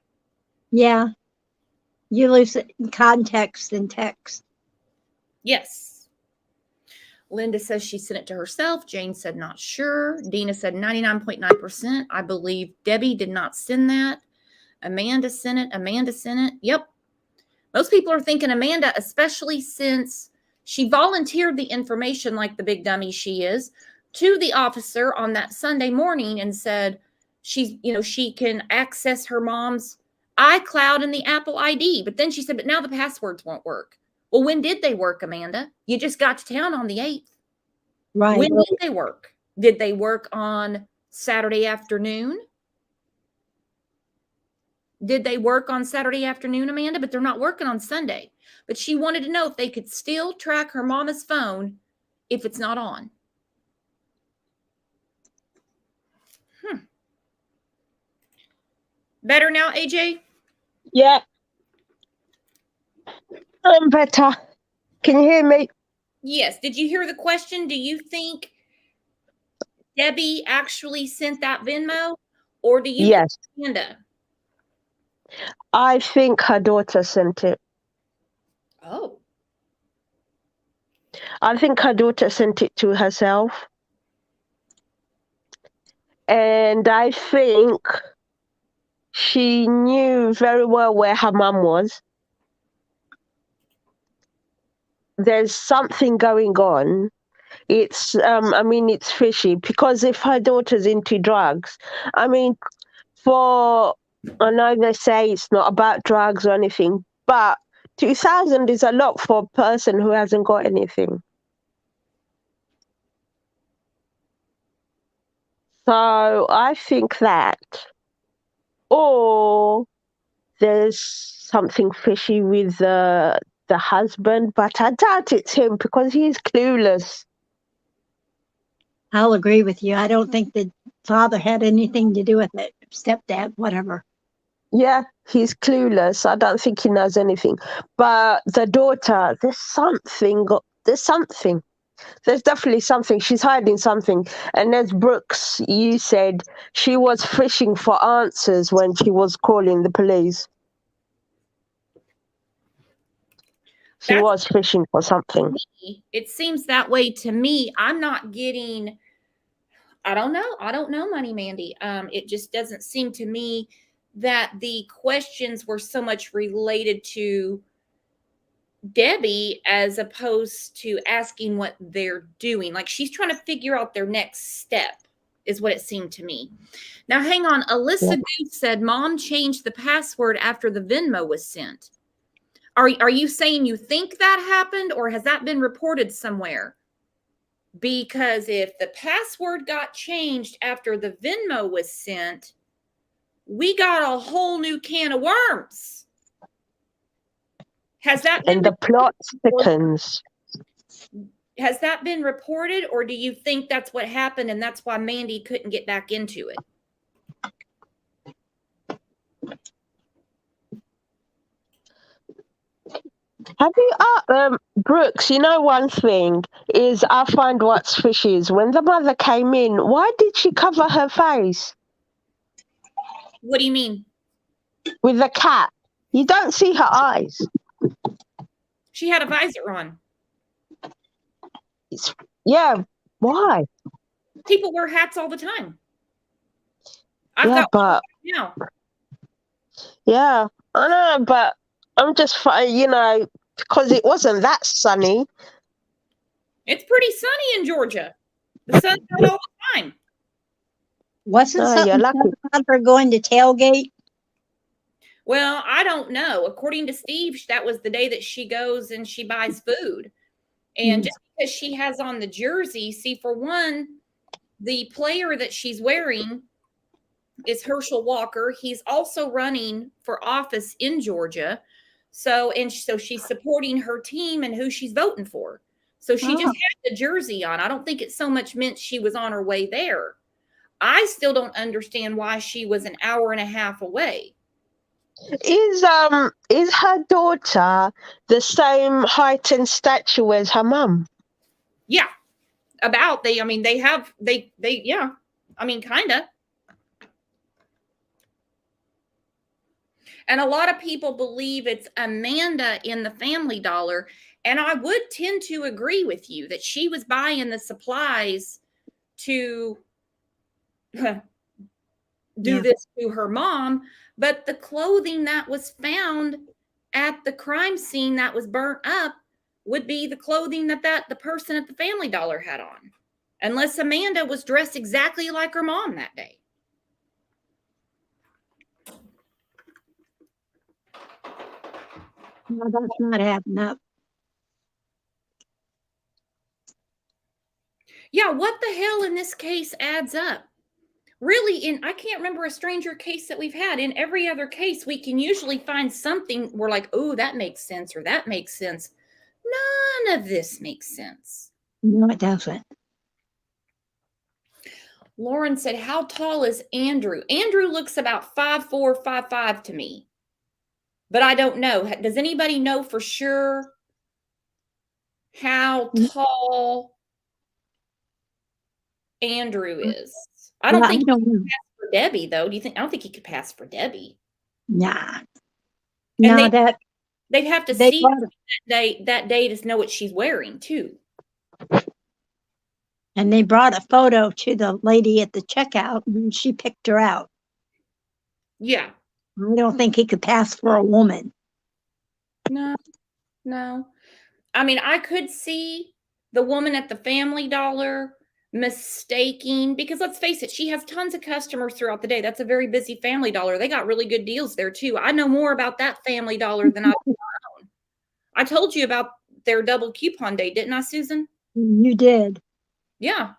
Yeah. You lose it in context and text. Yes. Linda says she sent it to herself. Jane said not sure. Dina said 99.9%. I believe Debbie did not send that. Amanda sent it. Yep. Most people are thinking Amanda, especially since she volunteered the information, like the big dummy she is, to the officer on that Sunday morning and said she can access her mom's iCloud and the Apple ID. But then she said, but now the passwords won't work. Well, when did they work, Amanda? You just got to town on the 8th. Right. When did they work? Did they work on Saturday afternoon? Did they work on Saturday afternoon, Amanda? But they're not working on Sunday. But she wanted to know if they could still track her mama's phone if it's not on. Better now, AJ? Yeah. I'm better. Can you hear me? Yes. Did you hear the question? Do you think Debbie actually sent that Venmo, or do you Yes. think Amanda? I think her daughter sent it. Oh, I think her daughter sent it to herself. And I think she knew very well where her mum was. There's something going on. It's it's fishy, because if her daughter's into drugs, I know they say it's not about drugs or anything, but 2,000 is a lot for a person who hasn't got anything. So I think that, or there's something fishy with the husband, but I doubt it's him because he's clueless. I'll agree with you. I don't think the father had anything to do with it. Stepdad, whatever. Yeah, he's clueless. I don't think he knows anything. But the daughter, there's something. There's definitely something. She's hiding something. And as Brooks, you said, she was fishing for answers when she was calling the police. She That's- was fishing for something. it seems that way to me. I'm not getting. I don't know, Money Mandy. It just doesn't seem to me that the questions were so much related to Debbie as opposed to asking what they're doing. Like she's trying to figure out their next step, is what it seemed to me. Now, hang on. Alyssa Gooth said mom changed the password after the Venmo was sent. Are you saying you think that happened, or has that been reported somewhere? Because if the password got changed after the Venmo was sent, we got a whole new can of worms. Has that been And the plot thickens. Has that been reported, or do you think that's what happened and that's why Mandy couldn't get back into it? Have you, Brooks, you know one thing is I find what's fishy is when the mother came in, why did she cover her face? What do you mean? With the cat. You don't see her eyes. She had a visor on. Yeah, why? People wear hats all the time. I've Yeah, got one but now. yeah, I know, but I'm just, because it wasn't that sunny. It's pretty sunny in Georgia. The sun's out all the time. Wasn't Oh, you're something lucky. about her going to tailgate? Well, I don't know. According to Steve, that was the day that she goes and she buys food. And just because she has on the jersey, see, for one, the player that she's wearing is Herschel Walker. He's also running for office in Georgia. So she's supporting her team and who she's voting for. So she just had the jersey on. I don't think it so much meant she was on her way there. I still don't understand why she was an hour and a half away. Is her daughter the same height and stature as her mum? Yeah. Yeah. I mean, kind of. And a lot of people believe it's Amanda in the Family Dollar. And I would tend to agree with you that she was buying the supplies to do this to her mom. But the clothing that was found at the crime scene that was burnt up would be the clothing that the person at the Family Dollar had on. Unless Amanda was dressed exactly like her mom that day. No, that's not adding up. Yeah, what the hell in this case adds up? Really, I can't remember a stranger case that we've had. In every other case, we can usually find something we're like, oh, that makes sense, or that makes sense. None of this makes sense. No, it doesn't. Lauren said, how tall is Andrew? Andrew looks about 5'4", 5'5" to me. but I don't know. Does anybody know for sure how tall Andrew is? I don't Well, think I don't know. for Debbie though. Do you think? I don't think he could pass for Debbie. Nah. And No, that they'd have to they see brought that day to know what she's wearing too. and they brought a photo to the lady at the checkout and she picked her out. Yeah. I don't think he could pass for a woman. No. I mean, I could see the woman at the Family Dollar mistaking, because let's face it, she has tons of customers throughout the day. That's a very busy Family Dollar. They got really good deals there too. I know more about that Family Dollar than I do my own. I told you about their double coupon day, didn't I, Susan? You did. Yeah.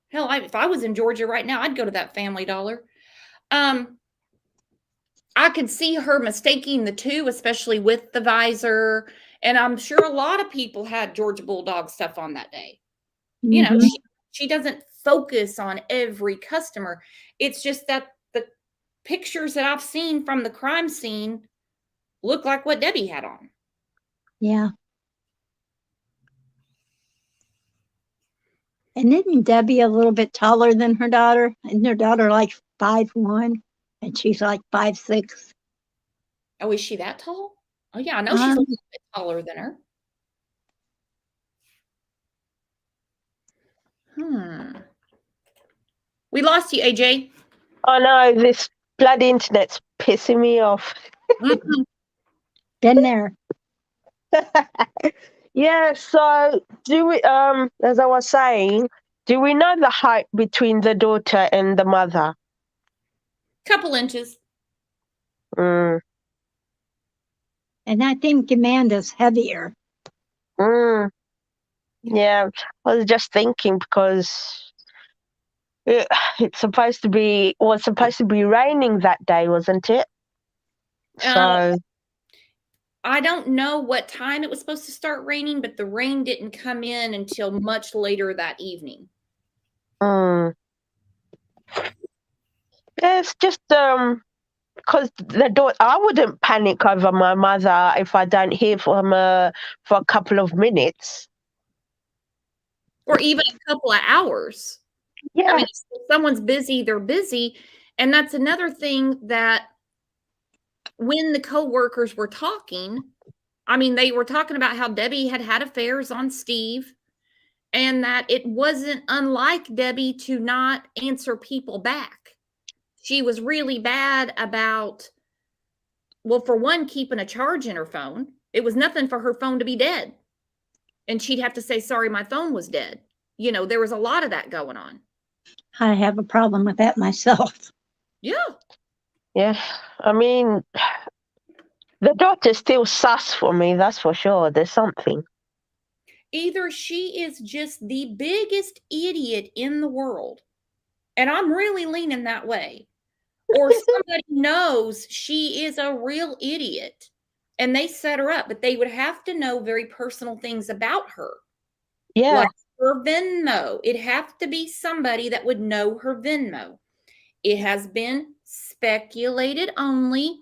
Hell, if I was in Georgia right now, I'd go to that Family Dollar. I could see her mistaking the two, especially with the visor. And I'm sure a lot of people had Georgia Bulldog stuff on that day. You know, Mhm. she doesn't focus on every customer. It's just that the pictures that I've seen from the crime scene look like what Debbie had on. Yeah. And isn't Debbie a little bit taller than her daughter? Isn't her daughter like 5'1" and she's like 5'6"? Oh, is she that tall? Oh, yeah, I know she's a little bit taller than her. We lost you, AJ. Oh no, this bloody internet's pissing me off. Been there. Yeah, so do we as I was saying, do we know the height between the daughter and the mother? Couple inches. Mm. And I think Amanda's heavier. Mm. Yeah, I was just thinking because it was supposed to be raining that day, wasn't it? So I don't know what time it was supposed to start raining, but the rain didn't come in until much later that evening. yeah, it's just because the daughter, I wouldn't panic over my mother if I don't hear from her for a couple of minutes. Or even a couple of hours. Yeah. I mean, if someone's busy, they're busy. And that's another thing that when the coworkers were talking, I mean, they were talking about how Debbie had affairs on Steve and that it wasn't unlike Debbie to not answer people back. She was really bad about, well, for one, keeping a charge in her phone. It was nothing for her phone to be dead. And she'd have to say, sorry, my phone was dead. You know, there was a lot of that going on. I have a problem with that myself. Yeah. Yeah. I mean, the daughter's still sus for me, that's for sure. There's something. Either she is just the biggest idiot in the world, and I'm really leaning that way, or somebody knows she is a real idiot and they set her up, but they would have to know very personal things about her. Yeah. Like her Venmo. It'd have to be somebody that would know her Venmo. It has been speculated only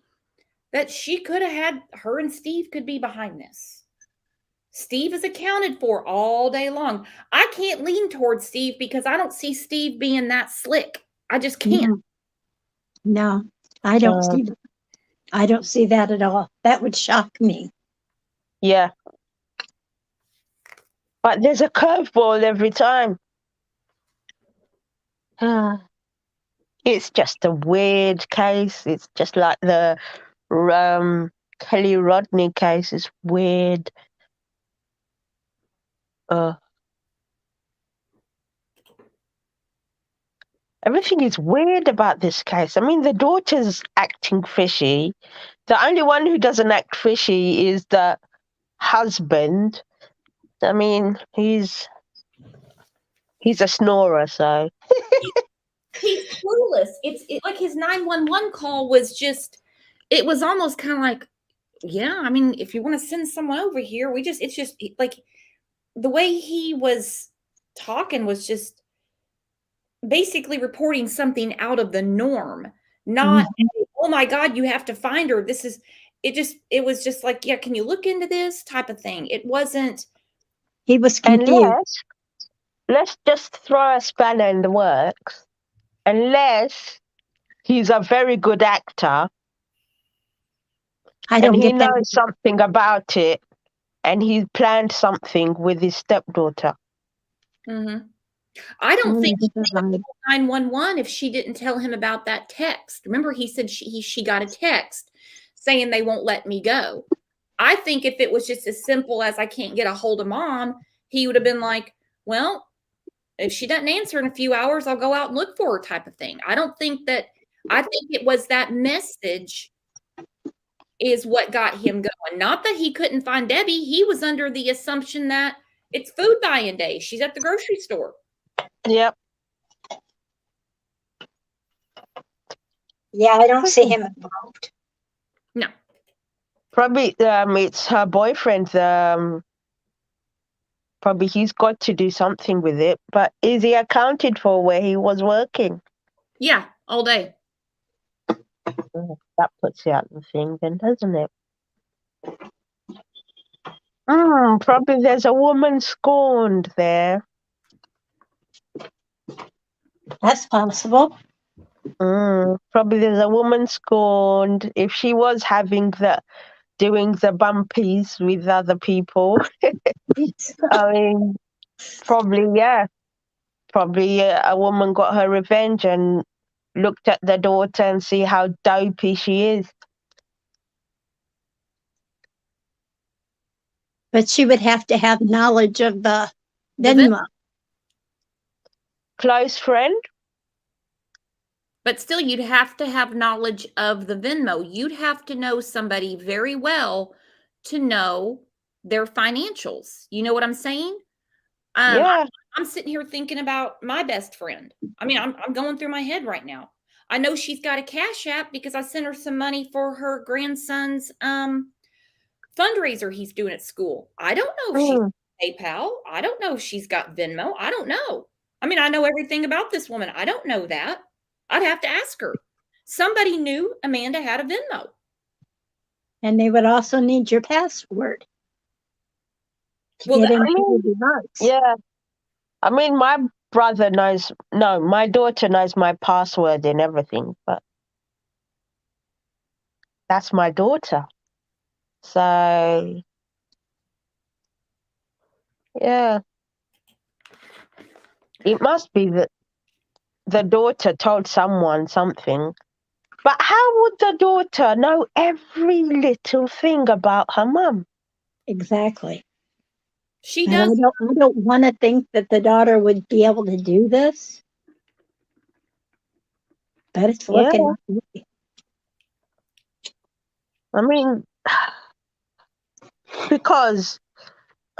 that she could have had, her and Steve could be behind this. Steve is accounted for all day long. I can't lean towards Steve because I don't see Steve being that slick. I just can't. No, I don't see that. I don't see that at all. That would shock me. Yeah. But there's a curveball every time. It's just a weird case. It's just like the Kelly Rodney case is weird. Everything is weird about this case. I mean, the daughter's acting fishy. The only one who doesn't act fishy is the husband. I mean, he's a snorer, so. He's clueless. It's like his 911 call was just, it was almost kind of like, yeah, I mean, if you want to send someone over here, it's just like the way he was talking was just basically reporting something out of the norm, not, oh my God, you have to find her. It was just like, yeah, can you look into this type of thing? It wasn't, He was And confused. let's just throw a spanner in the works. Unless he's a very good actor I and don't he get that. knows something about it and he planned something with his stepdaughter. mhm. I don't I think don't get that vibe. 911 if she didn't tell him about that text. Remember, he said she got a text saying they won't let me go. I think if it was just as simple as I can't get a hold of mom, he would have been like, well, if she doesn't answer in a few hours, I'll go out and look for her type of thing. I think it was that message is what got him going. Not that he couldn't find Debbie. He was under the assumption that it's food buying day. She's at the grocery store. Yep. Yeah, I don't see him involved. No. Probably it's her boyfriend. Probably he's got to do something with it. But is he accounted for where he was working? Yeah, all day. That puts you out the thing then, doesn't it? Probably there's a woman scorned there. That's possible. Probably there's a woman scorned. If she was doing the bumpies with other people, I mean, probably, yeah. Probably a woman got her revenge and looked at the daughter and see how dopey she is. But she would have to have knowledge of the The Venmo. Venmo. Close friend? But still, you'd have to have knowledge of the Venmo. You'd have to know somebody very well to know their financials. You know what I'm saying? Yeah. I'm sitting here thinking about my best friend. I mean, I'm going through my head right now. I know she's got a Cash App because I sent her some money for her grandson's fundraiser he's doing at school. I don't know if she's got PayPal. I don't know if she's got Venmo. I don't know. I mean, I know everything about this woman. I don't know that. I'd have to ask her. Somebody knew Amanda had a Venmo. And they would also need your password to Well, get I into mean, the device. Yeah. I mean, my daughter knows my password and everything, but that's my daughter. So, yeah. It must be that the daughter told someone something. But how would the daughter know every little thing about her mum? Exactly. She And does. I don't want to think that the daughter would be able to do this. But it's looking like it. I mean, because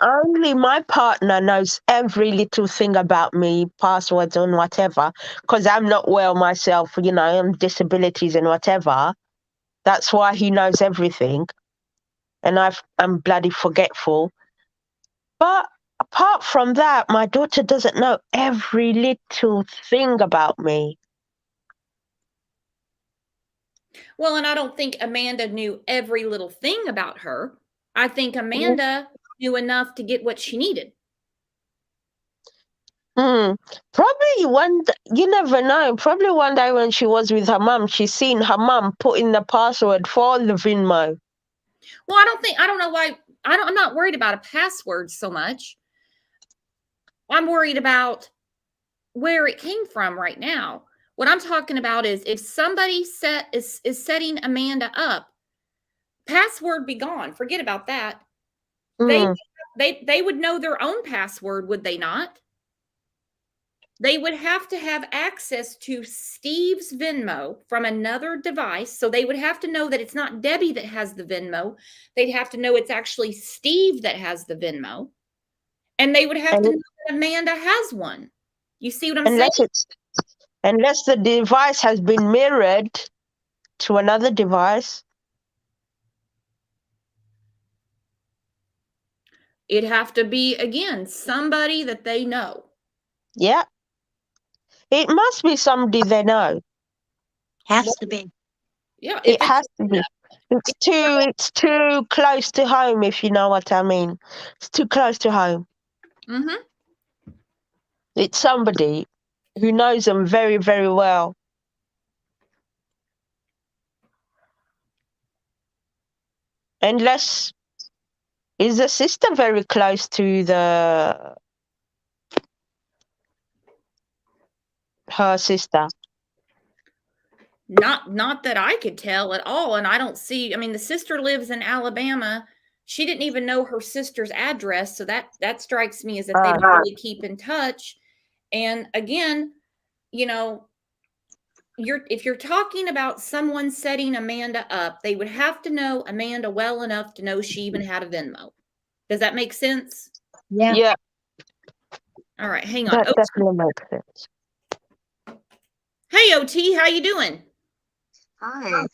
only my partner knows every little thing about me, passwords and whatever, because I'm not well myself, and disabilities and whatever. That's why he knows everything. And I'm bloody forgetful. But apart from that, my daughter doesn't know every little thing about me. Well, and I don't think Amanda knew every little thing about her. I think Amanda knew enough to get what she needed. Probably you never know. Probably one day when she was with her mum, she seen her mum put in the password for the Venmo. Well, I don't know why. I'm not worried about a password so much. I'm worried about where it came from right now. What I'm talking about is if somebody is setting Amanda up, password be gone. Forget about that. They would know their own password, would they not? They would have to have access to Steve's Venmo from another device. So they would have to know that it's not Debbie that has the Venmo. They'd have to know it's actually Steve that has the Venmo. And they would have to know that Amanda has one. You see what I'm saying? Unless the device has been mirrored to another device. It'd have to be, again, somebody that they know. Yeah. It must be somebody they know. Has to be. Yeah, It has to be. It's too close to home, if you know what I mean. It's too close to home. Mm-hmm. It's somebody who knows them very, very well. Unless, is the sister very close to her sister? Not that I could tell at all. And I don't see, I mean, the sister lives in Alabama. She didn't even know her sister's address. So that strikes me as that they don't really keep in touch. And again, you know, if you're talking about someone setting Amanda up, they would have to know Amanda well enough to know she even had a Venmo. Does that make sense? Yeah. Yeah, All right, hang on. that Oh, definitely makes sense. hey, OT, how you doing? Hi.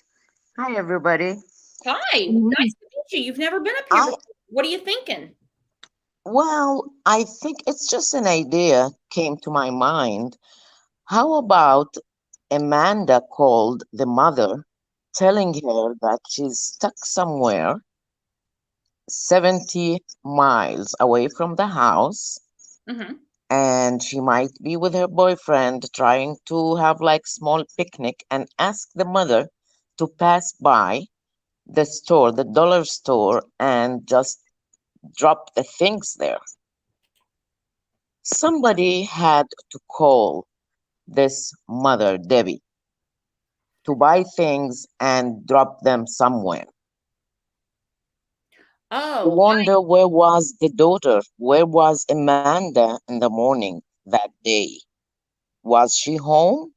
Hi, everybody. Hi, Mhm. nice to meet you. You've never been up here I, before. What are you thinking? well, I think it's just an idea came to my mind. How about Amanda called the mother, telling her that she's stuck somewhere 70 miles away from the house, Mm-hmm. and she might be with her boyfriend trying to have like small picnic, and ask the mother to pass by the store, the dollar store, and just drop the things there. Somebody had to call this mother, Debbie, to buy things and drop them somewhere. Oh, Wonder where was the daughter? Where was Amanda in the morning that day? Was she home?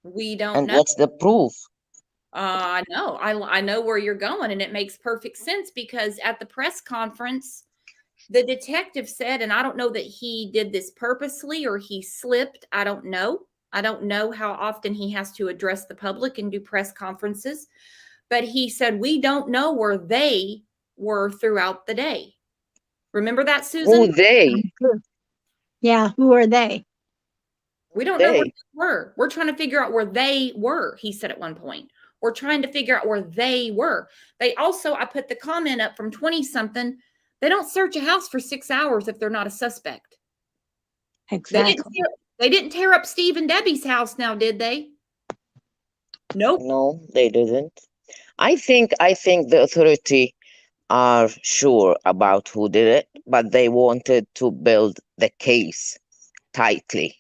we don't And know. what's the proof? No, I know where you're going, and it makes perfect sense because at the press conference, the detective said, and I don't know that he did this purposely or he slipped. I don't know. I don't know how often he has to address the public and do press conferences, but he said, we don't know where they were throughout the day. Remember that, Susan? Who they? Yeah, who are they? We don't know where They. they were. We're trying to figure out where they were, he said at one point. We're trying to figure out where they were. They also, I put the comment up from 20 something. They don't search a house for 6 hours if they're not a suspect. Exactly. They didn't tear up Steve and Debbie's house now, did they? Nope. No, they didn't. I think the authority are sure about who did it, but they wanted to build the case tightly.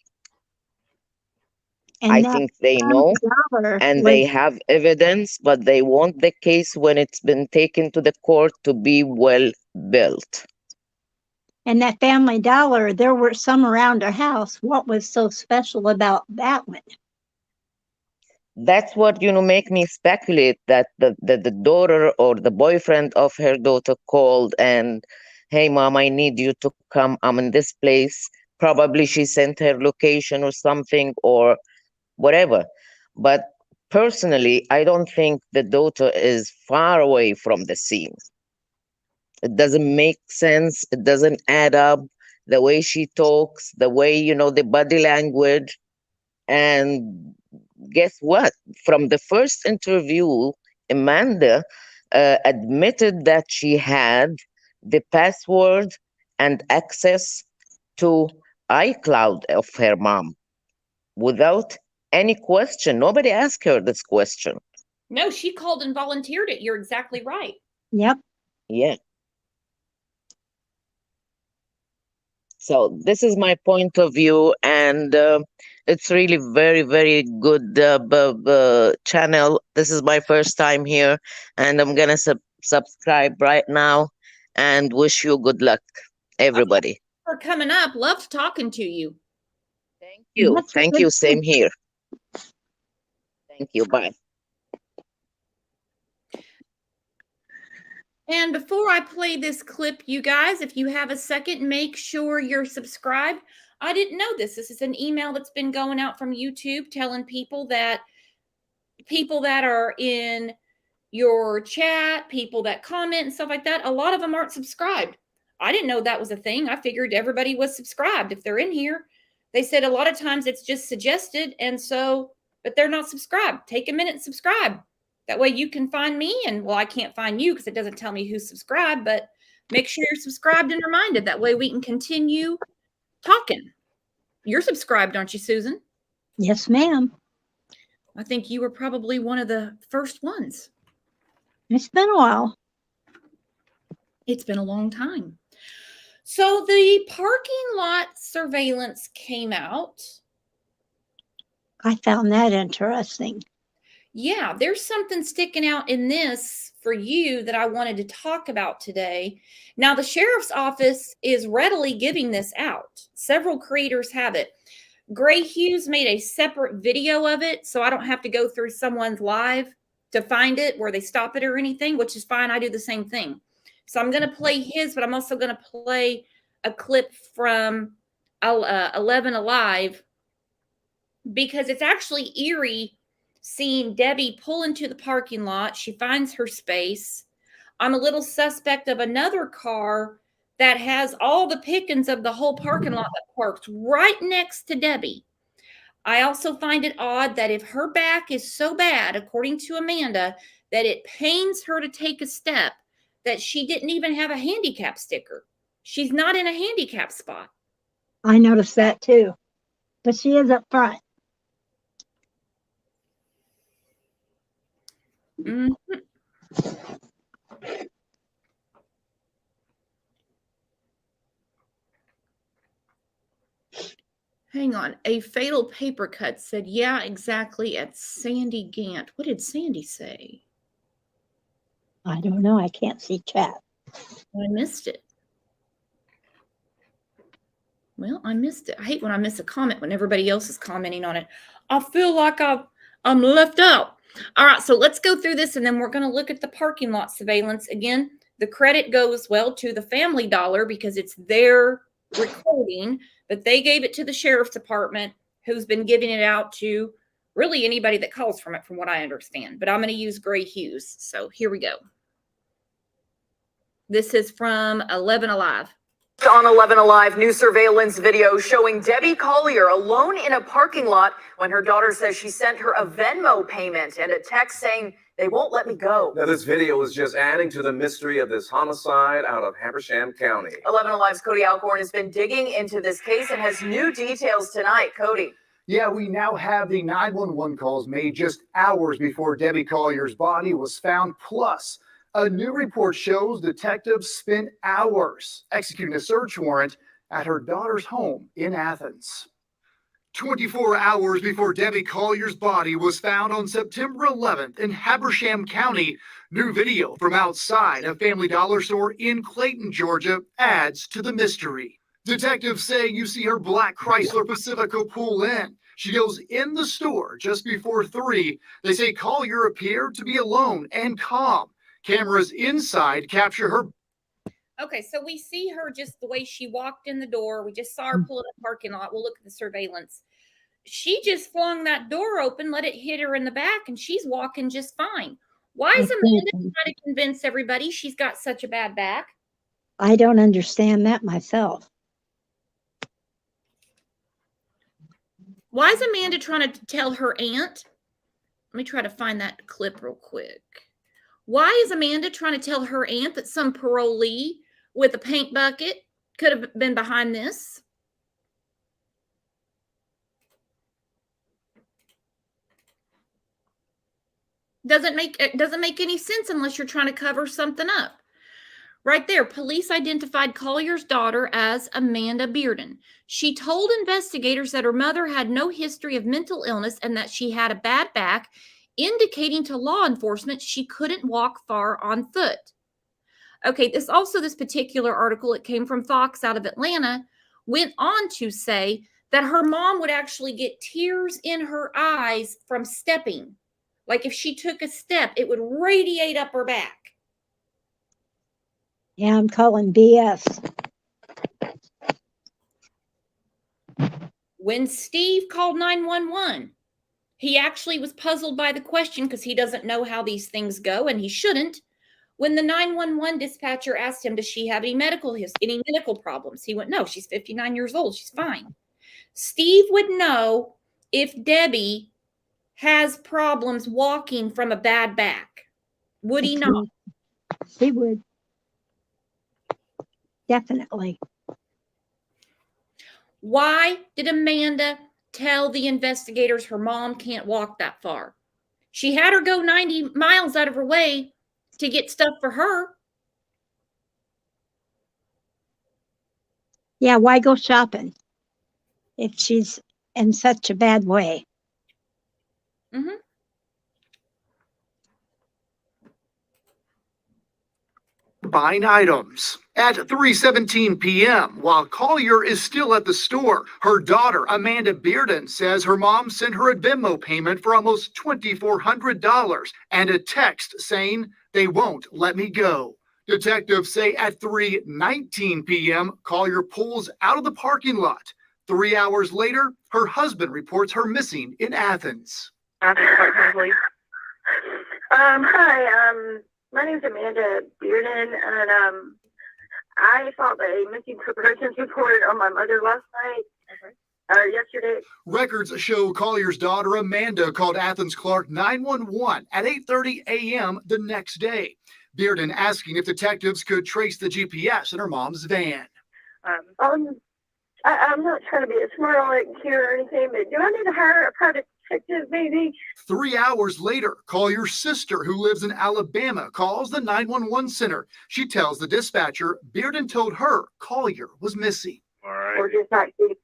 And I that think they know dollar and was, they have evidence, but they want the case when it's been taken to the court to be well built. and that Family Dollar, there were some around our house. What was so special about that one? That's what, make me speculate that the daughter or the boyfriend of her daughter called and, hey, mom, I need you to come. I'm in this place. Probably she sent her location or something or whatever. But personally, I don't think the daughter is far away from the scene. It doesn't make sense. It doesn't add up. The way she talks, the way, the body language. And guess what? From the first interview, Amanda admitted that she had the password and access to iCloud of her mom without any question. Nobody asked her this question. No, she called and volunteered it. You're exactly right. Yep. Yeah. So this is my point of view, and it's really very, very good channel. This is my first time here, and I'm gonna subscribe right now, and wish you good luck, everybody. For coming up, loved talking to you. Thank you. That's Thank good you. too. Same here. Thank you. Bye. And before I play this clip, you guys, if you have a second, make sure you're subscribed. I didn't know this. This is an email that's been going out from YouTube telling people that are in your chat, people that comment and stuff like that, a lot of them aren't subscribed. I didn't know that was a thing. I figured everybody was subscribed if they're in here. They said a lot of times it's just suggested, and so, but they're not subscribed. Take a minute and subscribe. That way you can find me, and well, I can't find you because it doesn't tell me who's subscribed, but make sure you're subscribed and reminded. That way we can continue talking. You're subscribed, aren't you, Susan? Yes, ma'am. I think you were probably one of the first ones. It's been a while. It's been a long time. So the parking lot surveillance came out. I found that interesting. Yeah, there's something sticking out in this for you that I wanted to talk about today. Now, the sheriff's office is readily giving this out. Several creators have it. Gray Hughes made a separate video of it, so I don't have to go through someone's live to find it where they stop it or anything, which is fine. I do the same thing. So I'm going to play his, but I'm also going to play a clip from 11 Alive because it's actually eerie seeing Debbie pull into the parking lot. She finds her space. I'm a little suspect of another car that has all the pickings of the whole parking lot that parks right next to Debbie. I also find it odd that if her back is so bad, according to Amanda, that it pains her to take a step, that she didn't even have a handicap sticker. She's not in a handicap spot. I noticed that too. But she is up front. Mhm. Hang on. A fatal paper cut said, yeah, exactly, at Sandy Gant. What did Sandy say? I don't know. I can't see chat. I missed it. Well, I missed it. I hate when I miss a comment when everybody else is commenting on it. I feel like I'm left out. All right, so let's go through this, and then we're going to look at the parking lot surveillance. Again, the credit goes, well, to the Family Dollar because it's their recording, but they gave it to the sheriff's department, who's been giving it out to really anybody that calls from it, from what I understand. But I'm going to use Gray Hughes. So here we go. This is from 11 Alive. On 11 Alive, new surveillance video showing Debbie Collier alone in a parking lot when her daughter says she sent her a Venmo payment and a text saying they won't let me go. Now, this video is just adding to the mystery of this homicide out of Habersham County. 11 Alive's Cody Alcorn has been digging into this case and has new details tonight. Cody. Yeah, we now have the 911 calls made just hours before Debbie Collier's body was found. Plus, a new report shows detectives spent hours executing a search warrant at her daughter's home in Athens. 24 hours before Debbie Collier's body was found on September 11th in Habersham County, new video from outside a Family Dollar store in Clayton, Georgia, adds to the mystery. Detectives say you see her black Chrysler Pacifica pull in. She goes in the store just before 3. They say Collier appeared to be alone and calm. Cameras inside capture her. Okay, so we see her just the way she walked in the door. We just saw her pull in the parking lot. We'll look at the surveillance. She just flung that door open, let it hit her in the back, and she's walking just fine. Why is Amanda trying to convince everybody she's got such a bad back? I don't understand that myself. Why is Amanda trying to tell her aunt? Let me try to find that clip real quick. Why is Amanda trying to tell her aunt that some parolee with a paint bucket could have been behind this? Doesn't make any sense unless you're trying to cover something up. Right there, police identified Collier's daughter as Amanda Bearden. She told investigators that her mother had no history of mental illness and that she had a bad back, indicating to law enforcement she couldn't walk far on foot. Okay, this particular article, it came from Fox out of Atlanta, went on to say that her mom would actually get tears in her eyes from stepping. Like if she took a step, it would radiate up her back. Yeah, I'm calling BS. When Steve called 911, he actually was puzzled by the question because he doesn't know how these things go, and he shouldn't. When the 911 dispatcher asked him, does she have any medical problems? He went, no, she's 59 years old. She's fine. Steve would know if Debbie has problems walking from a bad back. Would he not? He would. Definitely. Why did Amanda tell the investigators her mom can't walk that far? She had her go 90 miles out of her way to get stuff for her. Yeah, why go shopping if she's in such a bad way? Mm-hmm. Buying items. At 3:17 p.m., while Collier is still at the store, her daughter, Amanda Bearden, says her mom sent her a Venmo payment for almost $2,400 and a text saying, "They won't let me go." Detectives say at 3:19 p.m., Collier pulls out of the parking lot. 3 hours later, her husband reports her missing in Athens. Please. Hi, my name's Amanda Bearden, and I filed a missing persons report on my mother last night, yesterday. Records show Collier's daughter Amanda called Athens Clark 911 at 8:30 a.m. the next day. Bearden asking if detectives could trace the GPS in her mom's van. I'm not trying to be a smart aleck here or anything, but do I need to hire a private detective, maybe? 3 hours later, Collier's sister, who lives in Alabama, calls the 911 center. She tells the dispatcher Bearden told her Collier was missing. All right. Or just not getting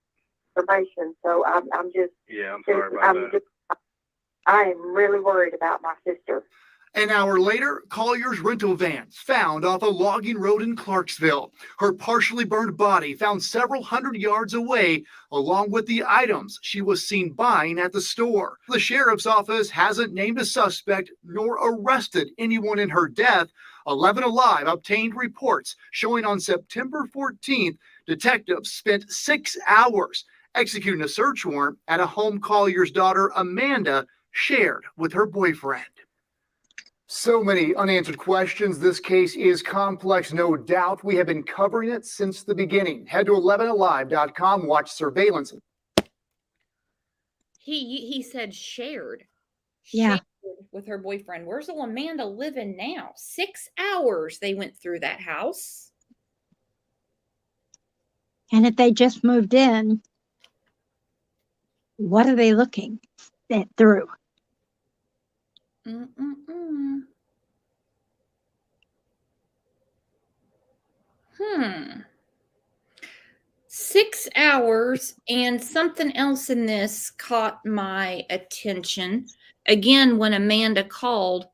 information. So I'm just. Yeah, I'm sorry about that. I am really worried about my sister. An hour later, Collier's rental van found off a logging road in Clarksville. Her partially burned body found several hundred yards away, along with the items she was seen buying at the store. The sheriff's office hasn't named a suspect nor arrested anyone in her death. 11 Alive obtained reports showing on September 14th, detectives spent 6 hours executing a search warrant at a home Collier's daughter Amanda shared with her boyfriend. So many unanswered questions. This case is complex, no doubt. We have been covering it since the beginning. Head to 11alive.com, watch surveillance. He said shared. Yeah. Shared with her boyfriend. Where's little Amanda living now? 6 hours they went through that house. And if they just moved in, what are they looking through? Mm-mm-mm. 6 hours, and something else in this caught my attention. Again, when Amanda called,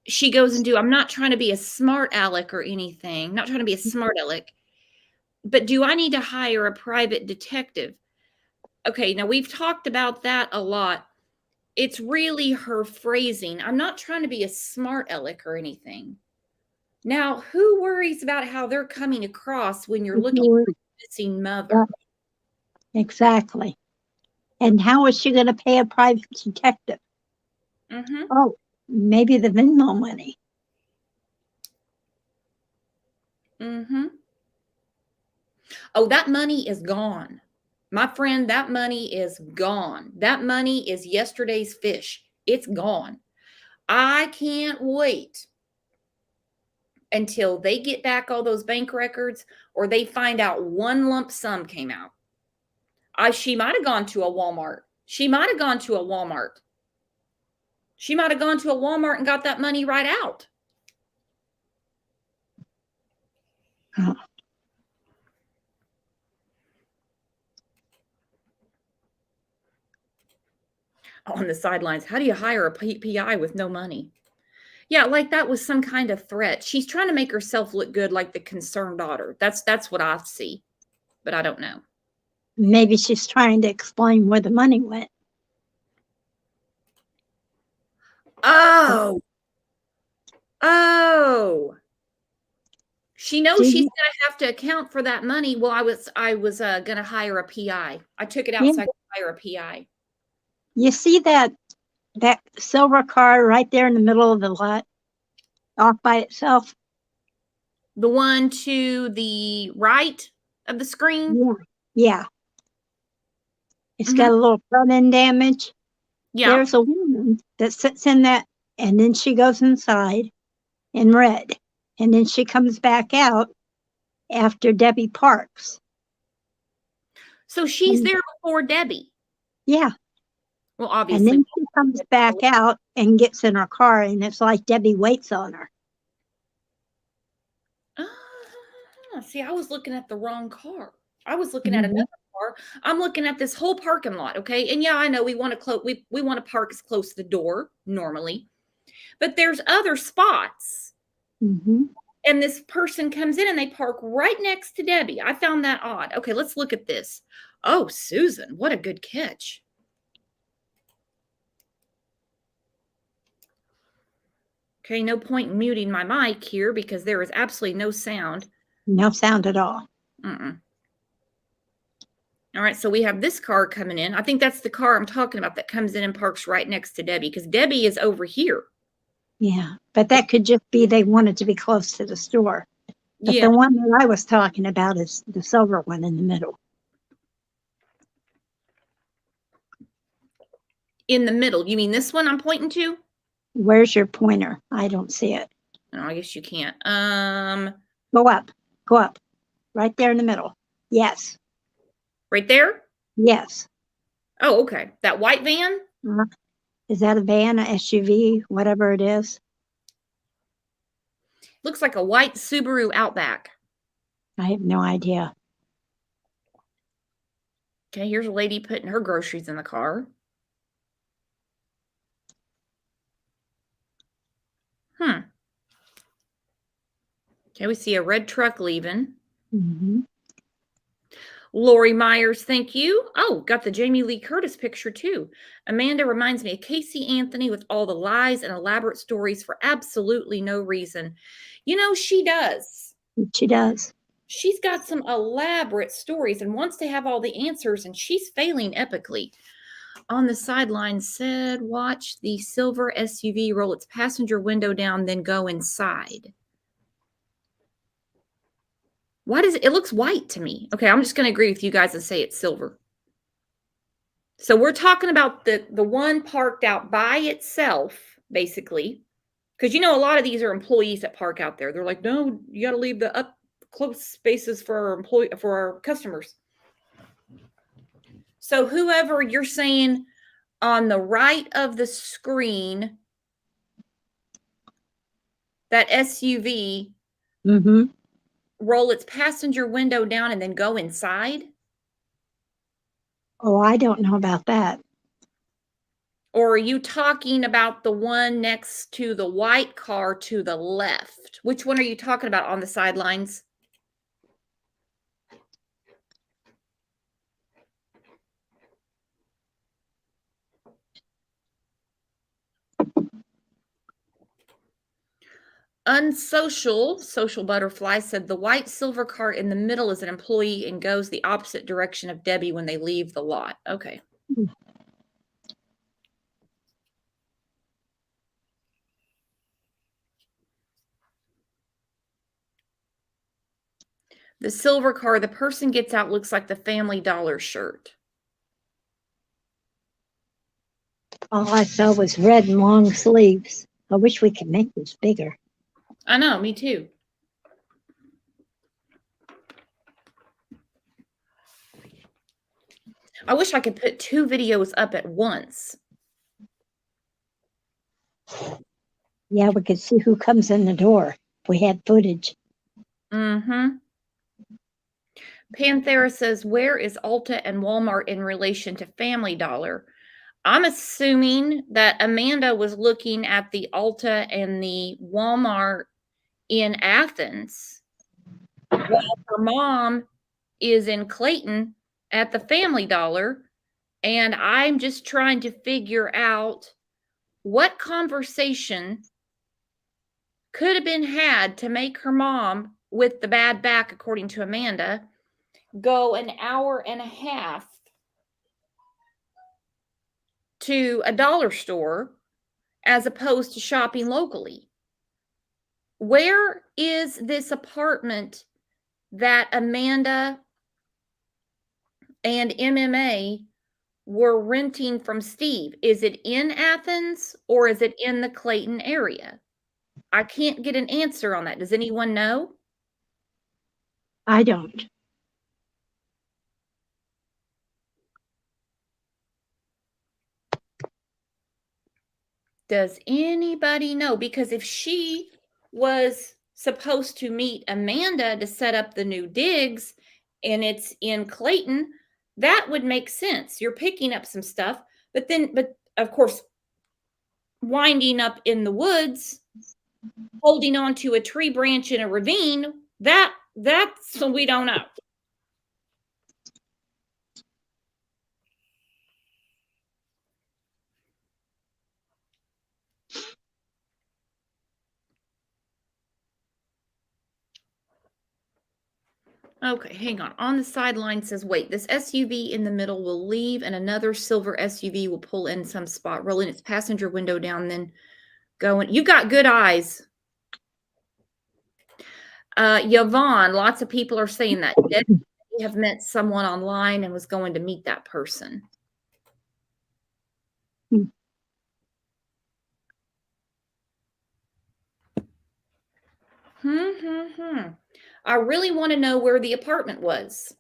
she goes and I'm not trying to be a smart aleck or anything, not trying to be a smart aleck, but do I need to hire a private detective? Okay, now we've talked about that a lot. It's really her phrasing. I'm not trying to be a smart aleck or anything. Now, who worries about how they're coming across when you're looking for a missing mother? Exactly. And how is she going to pay a private detective? Mm-hmm. Oh, maybe the Venmo money. Mm-hmm. Oh, that money is gone. My friend, that money is gone. That money is yesterday's fish. It's gone. I can't wait until they get back all those bank records or they find out one lump sum came out. She might have gone to a Walmart. She might have gone to a Walmart. She might have gone to a Walmart and got that money right out. Oh. On the sidelines, how do you hire a PI with no money? Yeah, like that was some kind of threat. She's trying to make herself look good like the concerned daughter. That's what I see, but I don't know. Maybe she's trying to explain where the money went. Oh. She knows she's going to have to account for that money. Well, I was going to hire a PI. I took it out so I could hire a PI. You see that silver car right there in the middle of the lot, off by itself? The one to the right of the screen? Yeah. It's got a little front end damage. Yeah. There's a woman that sits in that, and then she goes inside in red, and then she comes back out after Debbie parks. So she's And- there before Debbie. Yeah, Well, and obviously. then she comes back out and gets in her car, and it's like Debbie waits on her. See, I was looking at the wrong car. I was looking at another car. I'm looking at this whole parking lot, okay? And yeah, I know we want to we want to park as close to the door normally. But there's other spots. Mm-hmm. And this person comes in and they park right next to Debbie. I found that odd. Okay, let's look at this. Oh, Susan, what a good catch. Okay, no point in muting my mic here because there is absolutely no sound. No sound at all. Mm-mm. All right, so we have this car coming in. I think that's the car I'm talking about that comes in and parks right next to Debbie because Debbie is over here. Yeah, but that could just be they wanted to be close to the store. But Yeah, the one that I was talking about is the silver one in the middle. in the middle. You mean this one I'm pointing to? Where's your pointer? I don't see it. Oh, I guess you can't. Go up. Go up. Right there in the middle. Yes. Right there? Yes. Oh, okay. That white van? Is that a van, a SUV, whatever it is? Looks like a white Subaru Outback. I have no idea. Okay, here's a lady putting her groceries in the car. Okay, we see a red truck leaving. Mm-hmm. Lori Myers, thank you. Oh, got the Jamie Lee Curtis picture too. Amanda reminds me of Casey Anthony with all the lies and elaborate stories for absolutely no reason. You know, she does. She does. She's got some elaborate stories and wants to have all the answers, and she's failing epically. On the sideline said, watch the silver SUV roll its passenger window down, then go inside. Why does it looks white to me? Okay, I'm just going to agree with you guys and say it's silver. So we're talking about the one parked out by itself, basically, because you know a lot of these are employees that park out there. They're like, no, you got to leave the up close spaces for our customers. So whoever you're saying on the right of the screen, that SUV. Mm-hmm. Roll its passenger window down and then go inside? Oh, I don't know about that. Or are you talking about the one next to the white car to the left? Which one are you talking about on the sidelines? Unsocial, social butterfly said the white silver car in the middle is an employee and goes the opposite direction of Debbie when they leave the lot. Okay. The silver car, the person gets out, looks like the Family Dollar shirt. All I saw was red and long sleeves. I wish we could make this bigger. I know, me too. I wish I could put 2 videos up at once. Yeah, we could see who comes in the door. We had footage. Mm-hmm. Panthera says, where is Ulta and Walmart in relation to Family Dollar? I'm assuming that Amanda was looking at the Ulta and the Walmart in Athens, while her mom is in Clayton at the Family Dollar. And I'm just trying to figure out what conversation could have been had to make her mom, with the bad back, according to Amanda, go an hour and a half to a dollar store as opposed to shopping locally. Where is this apartment that Amanda and MMA were renting from Steve? Is it in Athens or is it in the Clayton area? I can't get an answer on that. Does anyone know? I don't. Does anybody know? Because if she was supposed to meet Amanda to set up the new digs and it's in Clayton, that would make sense. You're picking up some stuff, but of course, winding up in the woods, holding on to a tree branch in a ravine, that's we don't know. Okay, hang on. On the sideline says, wait, this SUV in the middle will leave and another silver SUV will pull in some spot, roll in its passenger window down, then go in. You got good eyes. Yvonne, lots of people are saying that. Debbie have met someone online and was going to meet that person. I really want to know where the apartment was.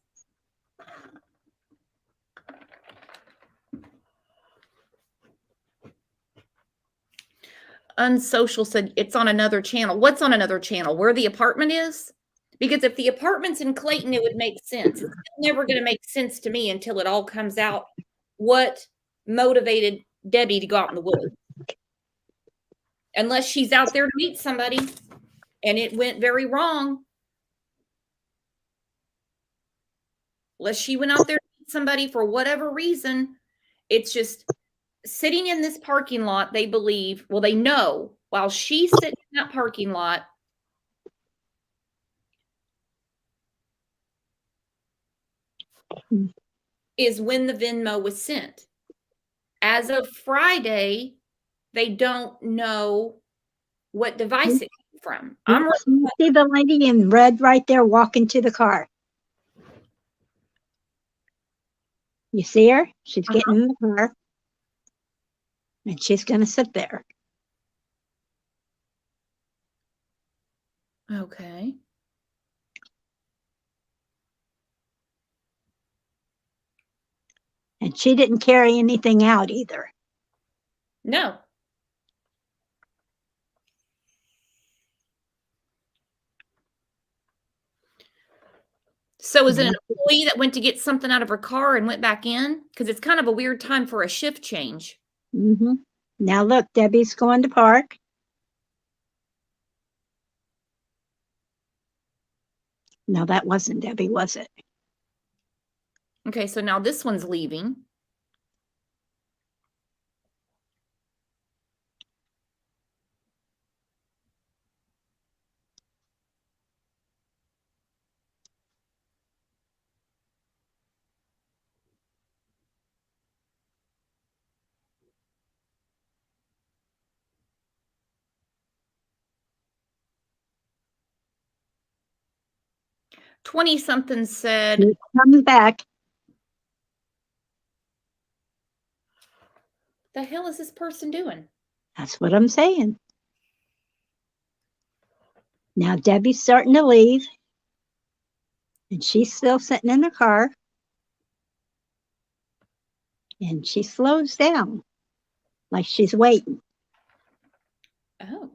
Unsocial said it's on another channel. What's on another channel? Where the apartment is? Because if the apartment's in Clayton, it would make sense. It's never going to make sense to me until it all comes out what motivated Debbie to go out in the woods. Unless she's out there to meet somebody and it went very wrong. Unless she went out there to meet somebody for whatever reason. It's just sitting in this parking lot, they believe, well, they know while she's sitting in that parking lot, is when the Venmo was sent. As of Friday, they don't know what device it came from. You see the lady in red right there walking to the car. You see her? She's getting in the car. And she's going to sit there. Okay. And she didn't carry anything out either. No. So is it an employee that went to get something out of her car and went back in? Because it's kind of a weird time for a shift change. Mm-hmm. Now look, Debbie's going to park. No, that wasn't Debbie, was it? Okay, so now this one's leaving. Twenty-something said, It's coming back. the hell is this person doing? That's what I'm saying. Now Debbie's starting to leave. And she's still sitting in the car. And she slows down like she's waiting. Oh.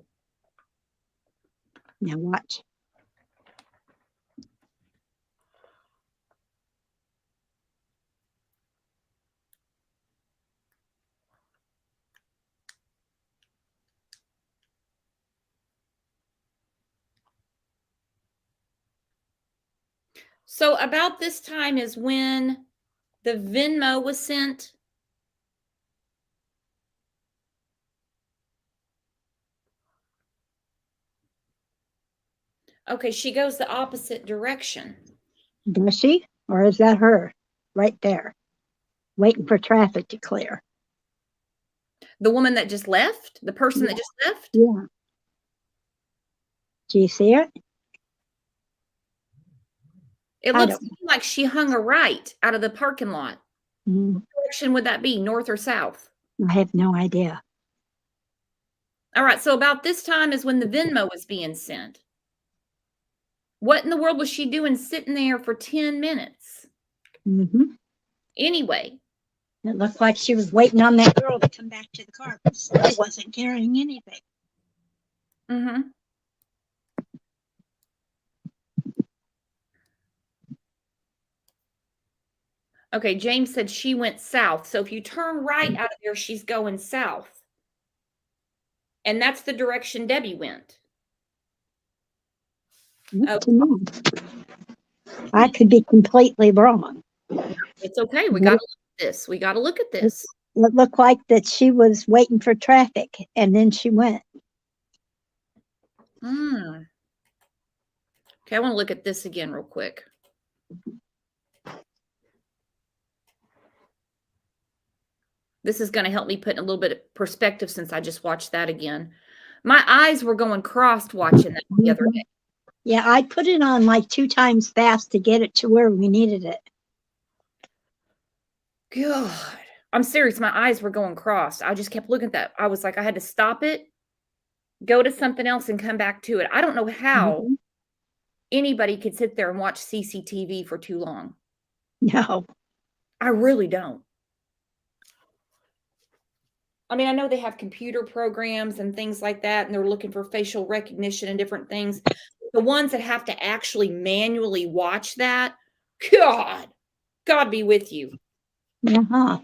Now watch. So about this time is when the Venmo was sent. Okay, she goes the opposite direction. Does she? Or is that her? Right there. Waiting for traffic to clear. The woman that just left? The person that just left? Yeah. Do you see it? It looks like she hung a right out of the parking lot. Mm. direction would that be? North or south? I have no idea. All right. So about this time is when the Venmo was being sent. What in the world was she doing sitting there for 10 minutes? Hmm. Anyway, It looked like she was waiting on that girl to come back to the car. But still wasn't carrying anything. mm-hmm. Okay, James said she went south. So if you turn right out of there, she's going south. And that's the direction Debbie went. Up to me. I could be completely wrong. It's okay. We got to look at this. We got to look at this. It looked like that she was waiting for traffic and then she went. Okay, I want to look at this again real quick. This is going to help me put in a little bit of perspective since I just watched that again. My eyes were going crossed watching that the other day. Yeah, I put it on like 2 times fast to get it to where we needed it. God, I'm serious. My eyes were going crossed. I just kept looking at that. I was like, I had to stop it, go to something else, and come back to it. I don't know how anybody could sit there and watch CCTV for too long. No. I really don't. I mean, I know they have computer programs and things like that, and they're looking for facial recognition and different things. The ones that have to actually manually watch that, God be with you. Uh-huh.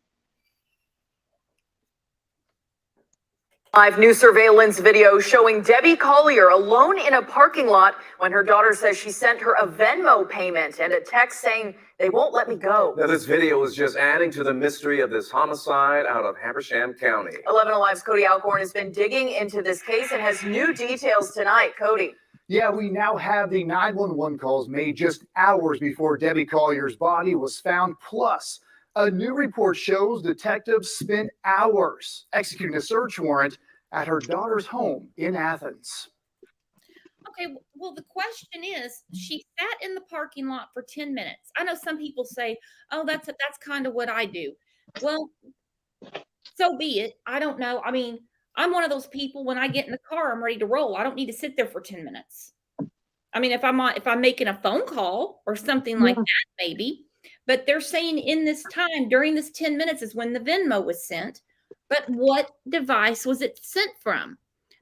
Live new surveillance video showing Debbie Collier alone in a parking lot when her daughter says she sent her a Venmo payment and a text saying they won't let me go. Now, this video is just adding to the mystery of this homicide out of Habersham County. 11 Alive's Cody Alcorn has been digging into this case and has new details tonight. Cody. Yeah, we now have the 911 calls made just hours before Debbie Collier's body was found. Plus, a new report shows detectives spent hours executing a search warrant at her daughter's home in Athens. Okay, well, the question is, she sat in the parking lot for 10 minutes. I know some people say, oh, that's kind of what I do. Well, so be it. I don't know. I mean, I'm one of those people, when I get in the car, I'm ready to roll. I don't need to sit there for 10 minutes. I mean, if I'm making a phone call or something like that, maybe. But they're saying in this time, during this 10 minutes is when the Venmo was sent. But what device was it sent from?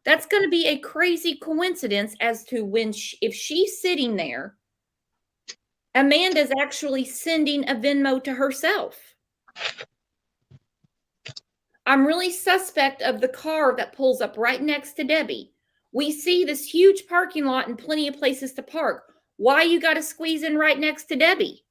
That's going to be a crazy coincidence as to when, if she's sitting there, Amanda's actually sending a Venmo to herself. I'm really suspect of the car that pulls up right next to Debbie. We see this huge parking lot and plenty of places to park. Why you got to squeeze in right next to Debbie?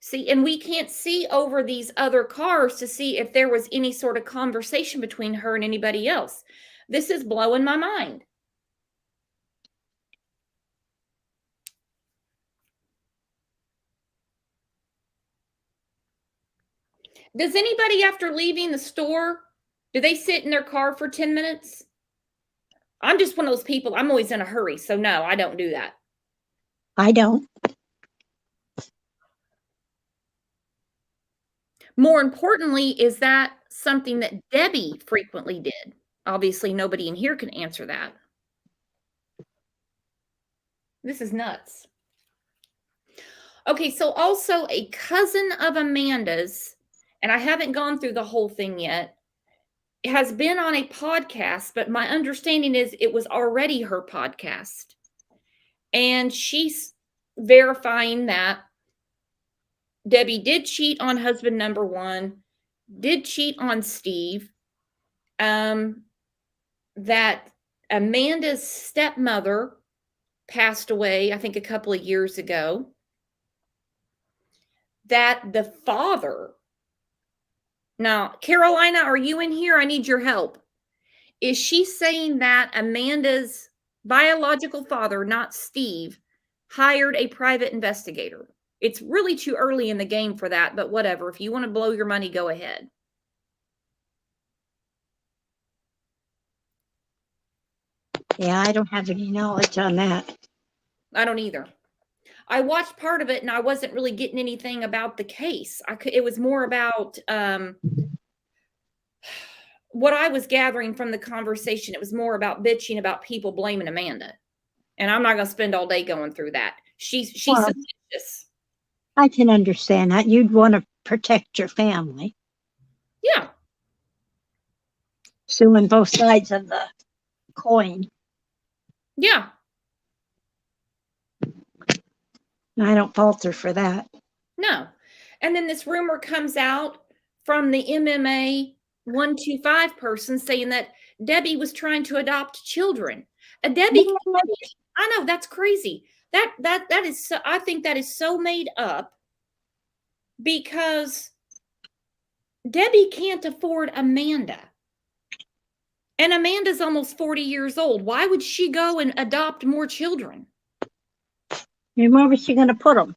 See, and we can't see over these other cars to see if there was any sort of conversation between her and anybody else. This is blowing my mind. Does anybody, after leaving the store, do they sit in their car for 10 minutes? I'm just one of those people. I'm always in a hurry. So no, I don't do that. I don't. More importantly, is that something that Debbie frequently did? Obviously, nobody in here can answer that. This is nuts. Okay, so also a cousin of Amanda's, and I haven't gone through the whole thing yet, has been on a podcast, but my understanding is it was already her podcast. And she's verifying that Debbie did cheat on husband number one, did cheat on Steve, that Amanda's stepmother passed away, I think a couple of years ago, that the father, now, Carolina, are you in here? I need your help. Is she saying that Amanda's biological father, not Steve, hired a private investigator? It's really too early in the game for that, but whatever. If you want to blow your money, go ahead. Yeah, I don't have any knowledge on that. I don't either. I watched part of it and I wasn't really getting anything about the case. It was more about what I was gathering from the conversation. It was more about bitching about people blaming Amanda. And I'm not going to spend all day going through that. She's Well, suspicious. I can understand that. You'd want to protect your family. Yeah. Suing both sides of the coin. Yeah. I don't fault her for that. No. And then this rumor comes out from the MMA 125 person saying that Debbie was trying to adopt children. Debbie, I know, that's crazy. That is so, I think that is so made up because Debbie can't afford Amanda. And Amanda's almost 40 years old. Why would she go and adopt more children? And where was she going to put them?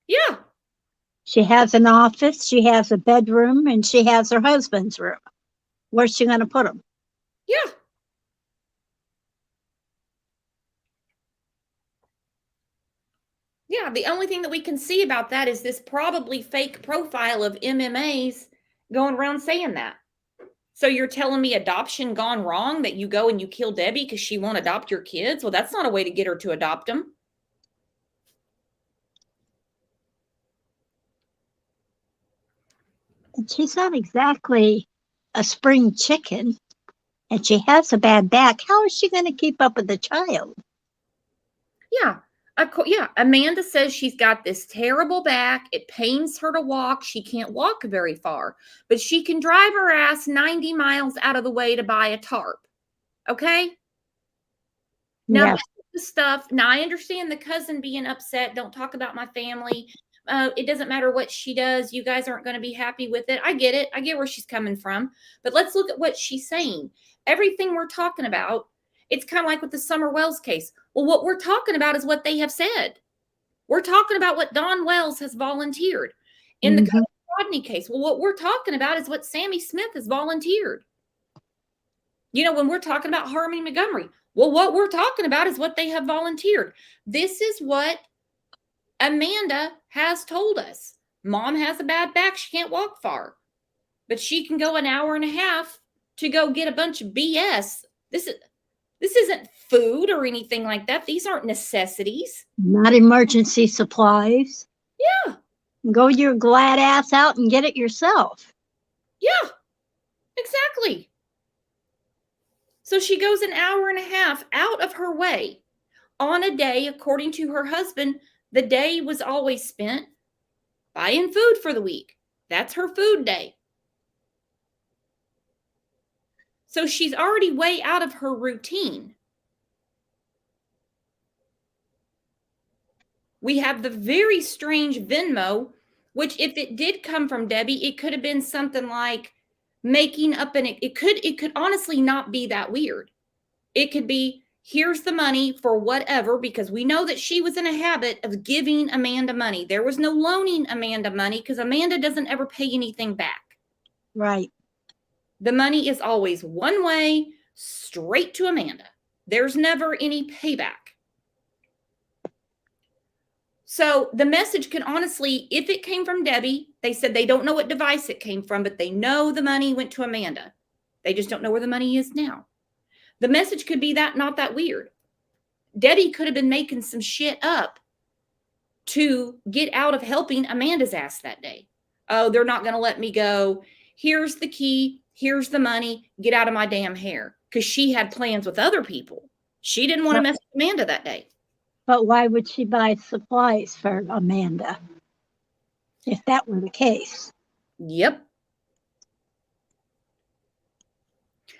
Yeah. She has an office, she has a bedroom, and she has her husband's room. Where's she going to put them? Yeah. Yeah, the only thing that we can see about that is this probably fake profile of MMA's going around saying that. So you're telling me adoption gone wrong, that you go and you kill Debbie because she won't adopt your kids? Well, that's not a way to get her to adopt them. And she's not exactly a spring chicken, and she has a bad back. How is she going to keep up with the child? Yeah. Yeah. Amanda says she's got this terrible back. It pains her to walk. She can't walk very far, but she can drive her ass 90 miles out of the way to buy a tarp. Okay. Now, Yeah. that's the stuff. Now, I understand the cousin being upset. Don't talk about my family. It doesn't matter what she does. You guys aren't going to be happy with it. I get it. I get where she's coming from. But let's look at what she's saying. Everything we're talking about, it's kind of like with the Summer Wells case. Well, what we're talking about is what they have said. We're talking about what Don Wells has volunteered. In the Cody Rodney case, well, what we're talking about is what Sammy Smith has volunteered. You know, when we're talking about Harmony Montgomery, well, what we're talking about is what they have volunteered. This is what Amanda has told us. Mom has a bad back. She can't walk far, but she can go an hour and a half to go get a bunch of BS. This isn't food or anything like that. These aren't necessities. Not emergency supplies. Yeah. Go your glad ass out and get it yourself. Yeah, exactly. So she goes an hour and a half out of her way on a day, according to her husband. The day was always spent buying food for the week. That's her food day. So she's already way out of her routine. We have the very strange Venmo, which if it did come from Debbie, it could have been something like making up it could honestly not be that weird. It could be, here's the money for whatever, because we know that she was in a habit of giving Amanda money. There was no loaning Amanda money because Amanda doesn't ever pay anything back. Right. The money is always one way, straight to Amanda. There's never any payback. So the message could honestly, if it came from Debbie, they said they don't know what device it came from, but they know the money went to Amanda. They just don't know where the money is now. The message could be that not that weird. Debbie could have been making some shit up to get out of helping Amanda's ass that day. Oh, they're not going to let me go. Here's the key. Here's the money. Get out of my damn hair. Because she had plans with other people. She didn't want to mess with Amanda that day. But why would she buy supplies for Amanda if that were the case? Yep.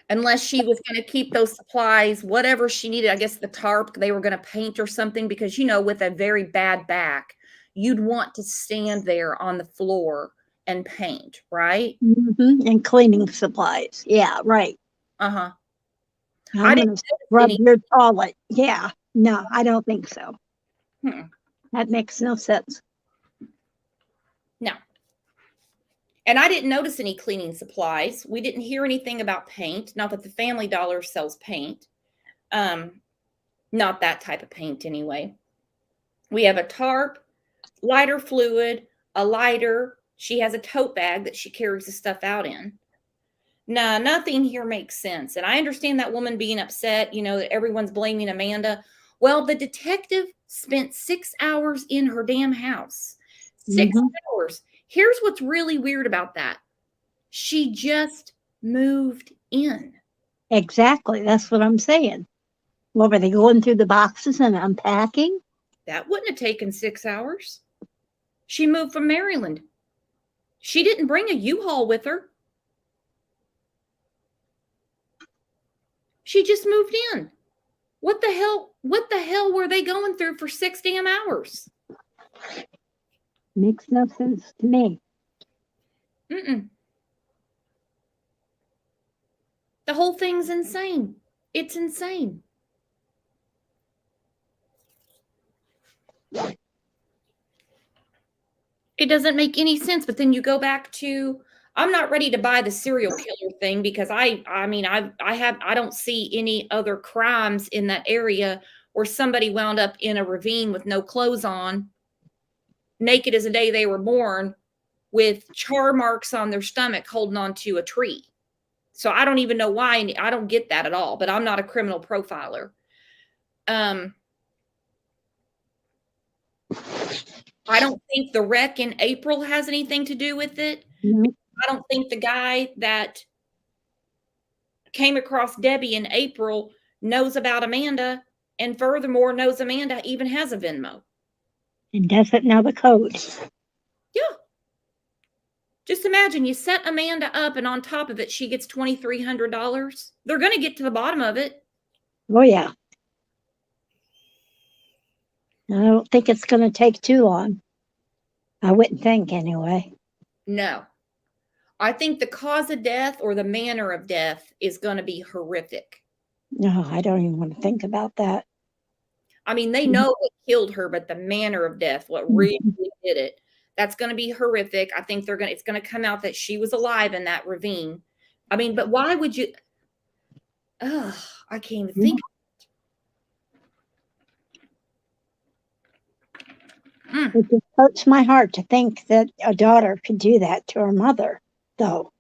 Unless she was going to keep those supplies, whatever she needed, I guess the tarp, they were going to paint or something, because, you know, with a very bad back, you'd want to stand there on the floor and paint, right? Mm-hmm. And cleaning supplies. Yeah, right. Uh-huh. I'm going to rub your toilet. Yeah. No, I don't think so. That makes no sense. No. And I didn't notice any cleaning supplies. We didn't hear anything about paint. Not that the Family Dollar sells paint. Not that type of paint anyway. We have a tarp, lighter fluid, a lighter. She has a tote bag that she carries the stuff out in. Nah, nothing here makes sense. And I understand that woman being upset, that everyone's blaming Amanda. Well, the detective spent 6 hours in her damn house. 6 hours. Here's what's really weird about that. She just moved in. Exactly. That's what I'm saying. What were they going through the boxes and unpacking? That wouldn't have taken 6 hours. She moved from Maryland. She didn't bring a U-Haul with her. She just moved in. What the hell were they going through for 6 damn hours? Makes no sense to me. Mm-mm. The whole thing's insane. It's insane. It doesn't make any sense. But then you go back to, I'm not ready to buy the serial killer thing because I don't see any other crimes in that area where somebody wound up in a ravine with no clothes on, naked as the day they were born, with char marks on their stomach holding on to a tree. So I don't even know why. I don't get that at all, but I'm not a criminal profiler. I don't think the wreck in April has anything to do with it. No. I don't think the guy that came across Debbie in April knows about Amanda, and furthermore knows Amanda even has a Venmo. And doesn't know the code. Yeah. Just imagine you set Amanda up and on top of it, she gets $2,300. They're going to get to the bottom of it. Oh, yeah. I don't think it's going to take too long. I wouldn't think anyway. No. I think the cause of death or the manner of death is going to be horrific. No, I don't even want to think about that. I mean, they know what killed her, but the manner of death, what really did it, that's going to be horrific. I think it's going to come out that she was alive in that ravine. I mean, but why would you? Oh, I can't even think. It just hurts my heart to think that a daughter could do that to her mother, though.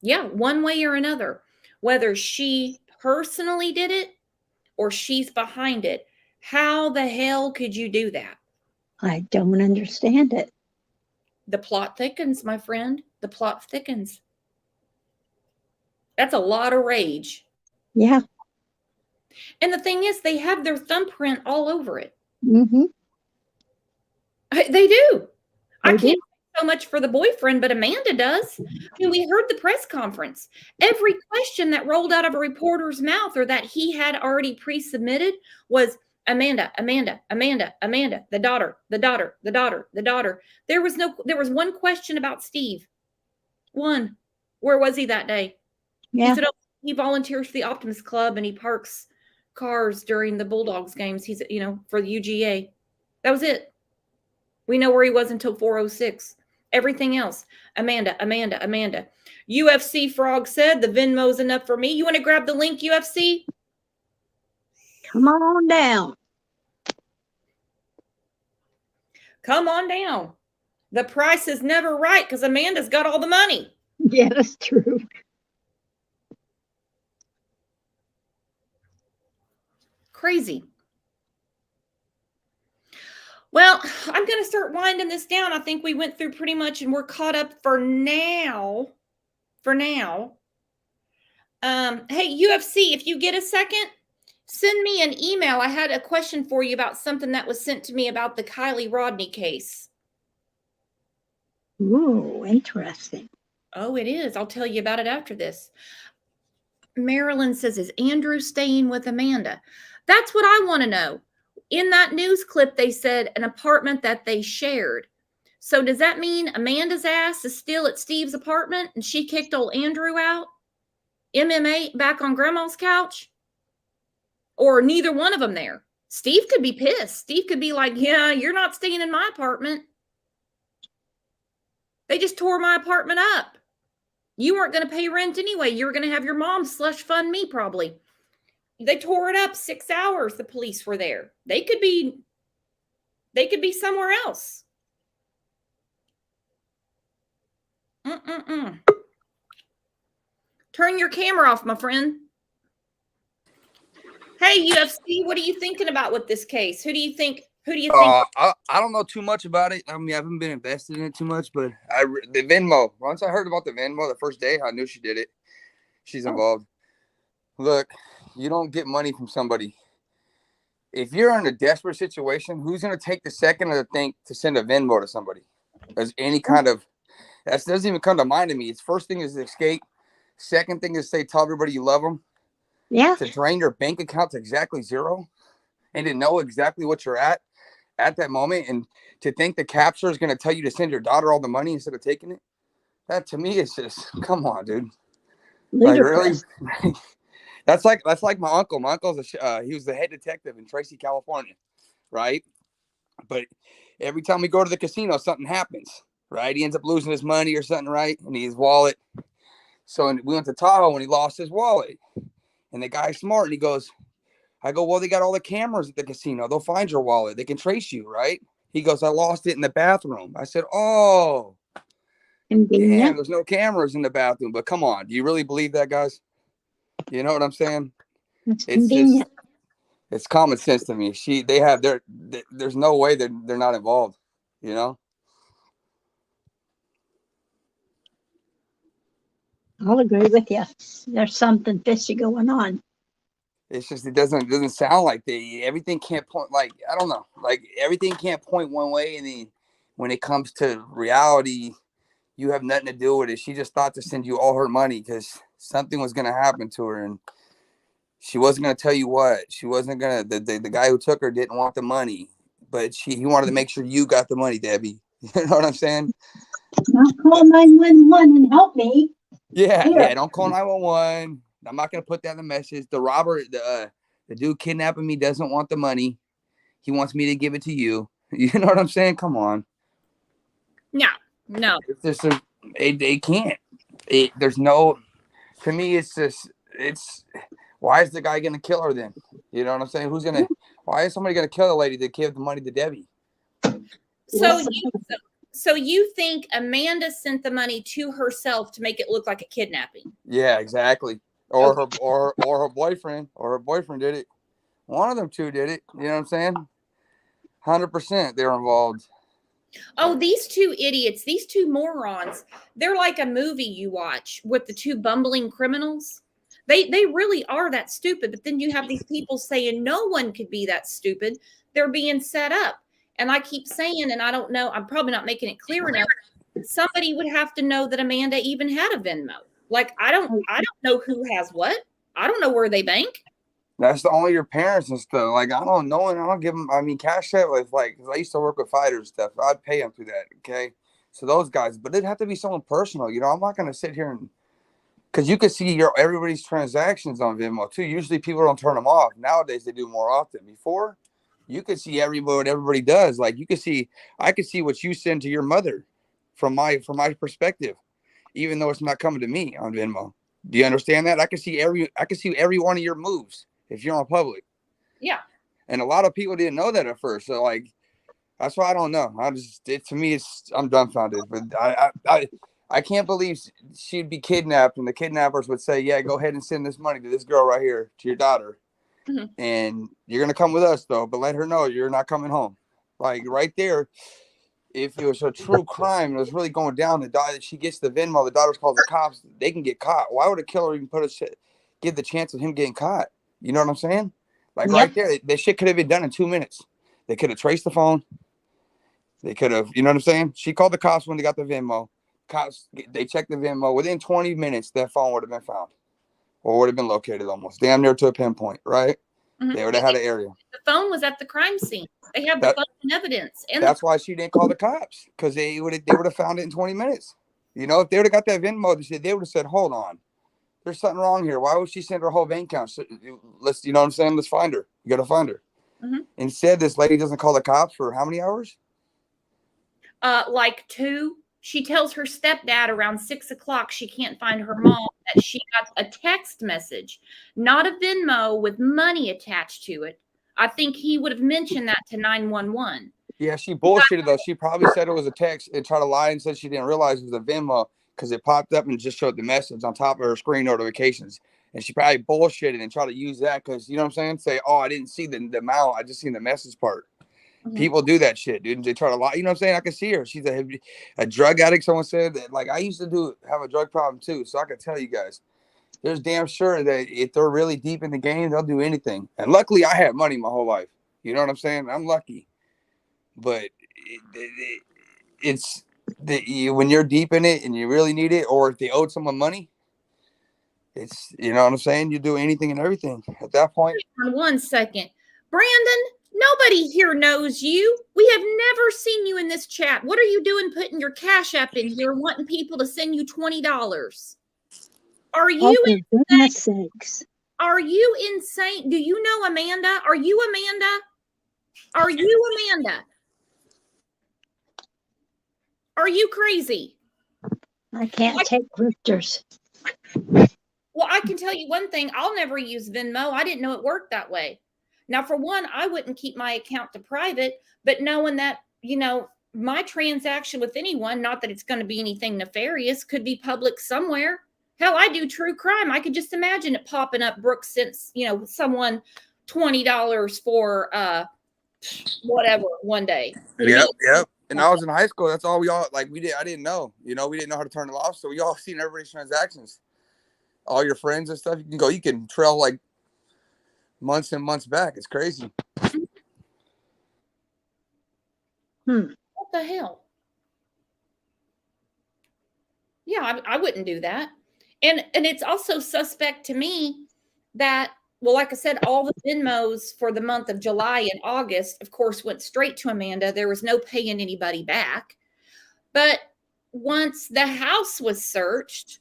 Yeah, one way or another, whether she personally did it or she's behind it. How the hell could you do that? I don't understand it. The plot thickens, my friend. The plot thickens. That's a lot of rage. Yeah. And the thing is, they have their thumbprint all over it. Mm-hmm. They do. I They can't do. say so much for the boyfriend, but Amanda does. I mean, we heard the press conference. Every question that rolled out of a reporter's mouth or that he had already pre-submitted was Amanda, Amanda, Amanda, Amanda, the daughter, the daughter, the daughter, the daughter. There was one question about Steve. One. Where was he that day? Yeah. He said, oh, he volunteers for the Optimist Club and he parks cars during the Bulldogs games. He's, for the UGA. That was it. We know where he was until 4:06. Everything else, Amanda, Amanda, Amanda. UFC Frog said the Venmo's enough for me. You want to grab the link, UFC? Come on down. Come on down. The price is never right because Amanda's got all the money. Yeah, that's true. Crazy. Well, I'm going to start winding this down. I think we went through pretty much and we're caught up for now. Hey, UFC, if you get a second, send me an email. I had a question for you about something that was sent to me about the Kylie Rodney case. Ooh, interesting. Oh, it is. I'll tell you about it after this. Marilyn says, is Andrew staying with Amanda? That's what I want to know. In that news clip, they said an apartment that they shared. So does that mean Amanda's ass is still at Steve's apartment and she kicked old Andrew out? MMA back on grandma's couch? Or neither one of them there? Steve could be pissed. Steve could be like, yeah, you're not staying in my apartment. They just tore my apartment up. You weren't going to pay rent anyway. You were going to have your mom slush fund me probably. They tore it up 6 hours. The police were there. They could be They could be somewhere else. Turn your camera off, my friend. Hey, UFC, what are you thinking about with this case? Who do you think? I don't know too much about it. I mean, I haven't been invested in it too much, but the Venmo. Once I heard about the Venmo the first day, I knew she did it. She's involved. Look, you don't get money from somebody. If you're in a desperate situation, who's going to take the second or the thing to send a Venmo to somebody? There's any kind of that doesn't even come to mind to me. Its first thing is to escape. Second thing is say tell everybody you love them. Yeah. To drain your bank account to exactly zero, and to know exactly what you're at that moment, and to think the capture is going to tell you to send your daughter all the money instead of taking it. That to me is just come on, dude. Ludicrous. Like really. That's like my uncle. My uncle's he was the head detective in Tracy, California, right? But every time we go to the casino, something happens, right? He ends up losing his money or something, right? And his wallet. So we went to Tahoe and he lost his wallet. And the guy's smart and he goes, I go, well, they got all the cameras at the casino. They'll find your wallet. They can trace you, right? He goes, I lost it in the bathroom. I said, oh, Convenient. damn, there's no cameras in the bathroom. But come on, do you really believe that, guys? You know what I'm saying? It's It's convenient. just, it's common sense to me. There's no way that they're not involved, you know? I'll agree with you. There's something fishy going on. It's just, it doesn't sound like everything can't point, like, I don't know, like everything can't point one way. And then when it comes to reality, you have nothing to do with it. She just thought to send you all her money because something was going to happen to her. And she wasn't going to tell you what. She wasn't going to, the guy who took her didn't want the money, but he wanted to make sure you got the money, Debbie. You know what I'm saying? Now call 911 and help me. Yeah, don't call 911. I'm not going to put that in the message. The robber, the dude kidnapping me doesn't want the money. He wants me to give it to you. You know what I'm saying? Come on. No. It's just, they can't. There's no, to me, it's just, why is the guy going to kill her then? You know what I'm saying? Why is somebody going to kill a lady to give the money to Debbie? So you think Amanda sent the money to herself to make it look like a kidnapping? Yeah, exactly. Or her boyfriend, did it. One of them two did it. You know what I'm saying? 100% they're involved. Oh, these two idiots, these two morons, they're like a movie you watch with the two bumbling criminals. They really are that stupid. But then you have these people saying no one could be that stupid. They're being set up. And I keep saying, and I don't know, I'm probably not making it clear enough. Somebody would have to know that Amanda even had a Venmo. Like, I don't know who has what. I don't know where they bank. That's only your parents and stuff. Like, I don't know, and I don't give them. I mean, Cash App was like, 'cause I used to work with fighters and stuff. I'd pay them through that. Okay, so those guys, but it'd have to be someone personal. You know, I'm not gonna sit here and because you can see everybody's transactions on Venmo too. Usually, people don't turn them off. Nowadays, they do more often. Before, you could see what everybody does. Like, I could see what you send to your mother from my perspective, even though it's not coming to me on Venmo. Do you understand that? I can see every one of your moves if you're on public. Yeah. And a lot of people didn't know that at first. So like, that's why I don't know. I'm dumbfounded. But I can't believe she'd be kidnapped and the kidnappers would say, yeah, go ahead and send this money to this girl right here, to your daughter. Mm-hmm. And you're going to come with us though, but let her know you're not coming home. Like right there. If it was a true crime, it was really going down. She gets the Venmo, the daughter calls the cops, they can get caught. Why would a killer even give the chance of him getting caught? You know what I'm saying? Like right there, that shit could have been done in 2 minutes. They could have traced the phone. They could have, you know what I'm saying? She called the cops when they got the Venmo. Cops, they checked the Venmo. Within 20 minutes, that phone would have been found or would have been located almost damn near to a pinpoint, right? Mm-hmm. They would have had an area. The phone was at the crime scene. They have the phone and evidence. And that's why she didn't call the cops, because they would have found it in 20 minutes. You know, if they would have got that Venmo, they would have said, hold on, there's something wrong here. Why would she send her whole bank account? So, you know what I'm saying? Let's find her. You got to find her. Mm-hmm. Instead, this lady doesn't call the cops for how many hours? Like 2. She tells her stepdad around 6 o'clock she can't find her mom, that she got a text message, not a Venmo with money attached to it. I think he would have mentioned that to 911. Yeah, she bullshitted though. She probably said it was a text and tried to lie and said she didn't realize it was a Venmo because it popped up and just showed the message on top of her screen notifications. And she probably bullshitted and tried to use that because, you know what I'm saying? Say, oh, I didn't see the amount. I just seen the message part. Mhm. People do that shit, dude. They try to lie. You know what I'm saying? I can see her. She's a drug addict. Someone said that. Like, I used to have a drug problem too. So I can tell you guys, there's damn sure that if they're really deep in the game, they'll do anything. And luckily, I had money my whole life. You know what I'm saying? I'm lucky. But it's when you're deep in it and you really need it, or if they owed someone money, it's, you know what I'm saying, you do anything and everything at that point. On 1 second, Brandon, nobody here knows you. We have never seen you in this chat. What are you doing putting your Cash App in here, wanting people to send you $20? Are Oh, you for goodness sakes. Are you insane? Do you know Amanda? Are you Amanda? Are you Amanda? Are you crazy? I can't take roosters. Well, I can tell you one thing. I'll never use Venmo. I didn't know it worked that way. Now, for one, I wouldn't keep my account to private, but knowing that, you know, my transaction with anyone, not that it's going to be anything nefarious, could be public somewhere. Hell, I do true crime. I could just imagine it popping up. Brooks sent, you know, someone $20 for whatever one day. Yep. And I was in high school. That's all we all like. I didn't know. You know, we didn't know how to turn it off. So we all seen everybody's transactions. All your friends and stuff. You can trail like months and months back. It's crazy. What the hell? Yeah, I wouldn't do that. And it's also suspect to me that, well, like I said, all the Venmos for the month of July and August, of course, went straight to Amanda. There was no paying anybody back. But once the house was searched,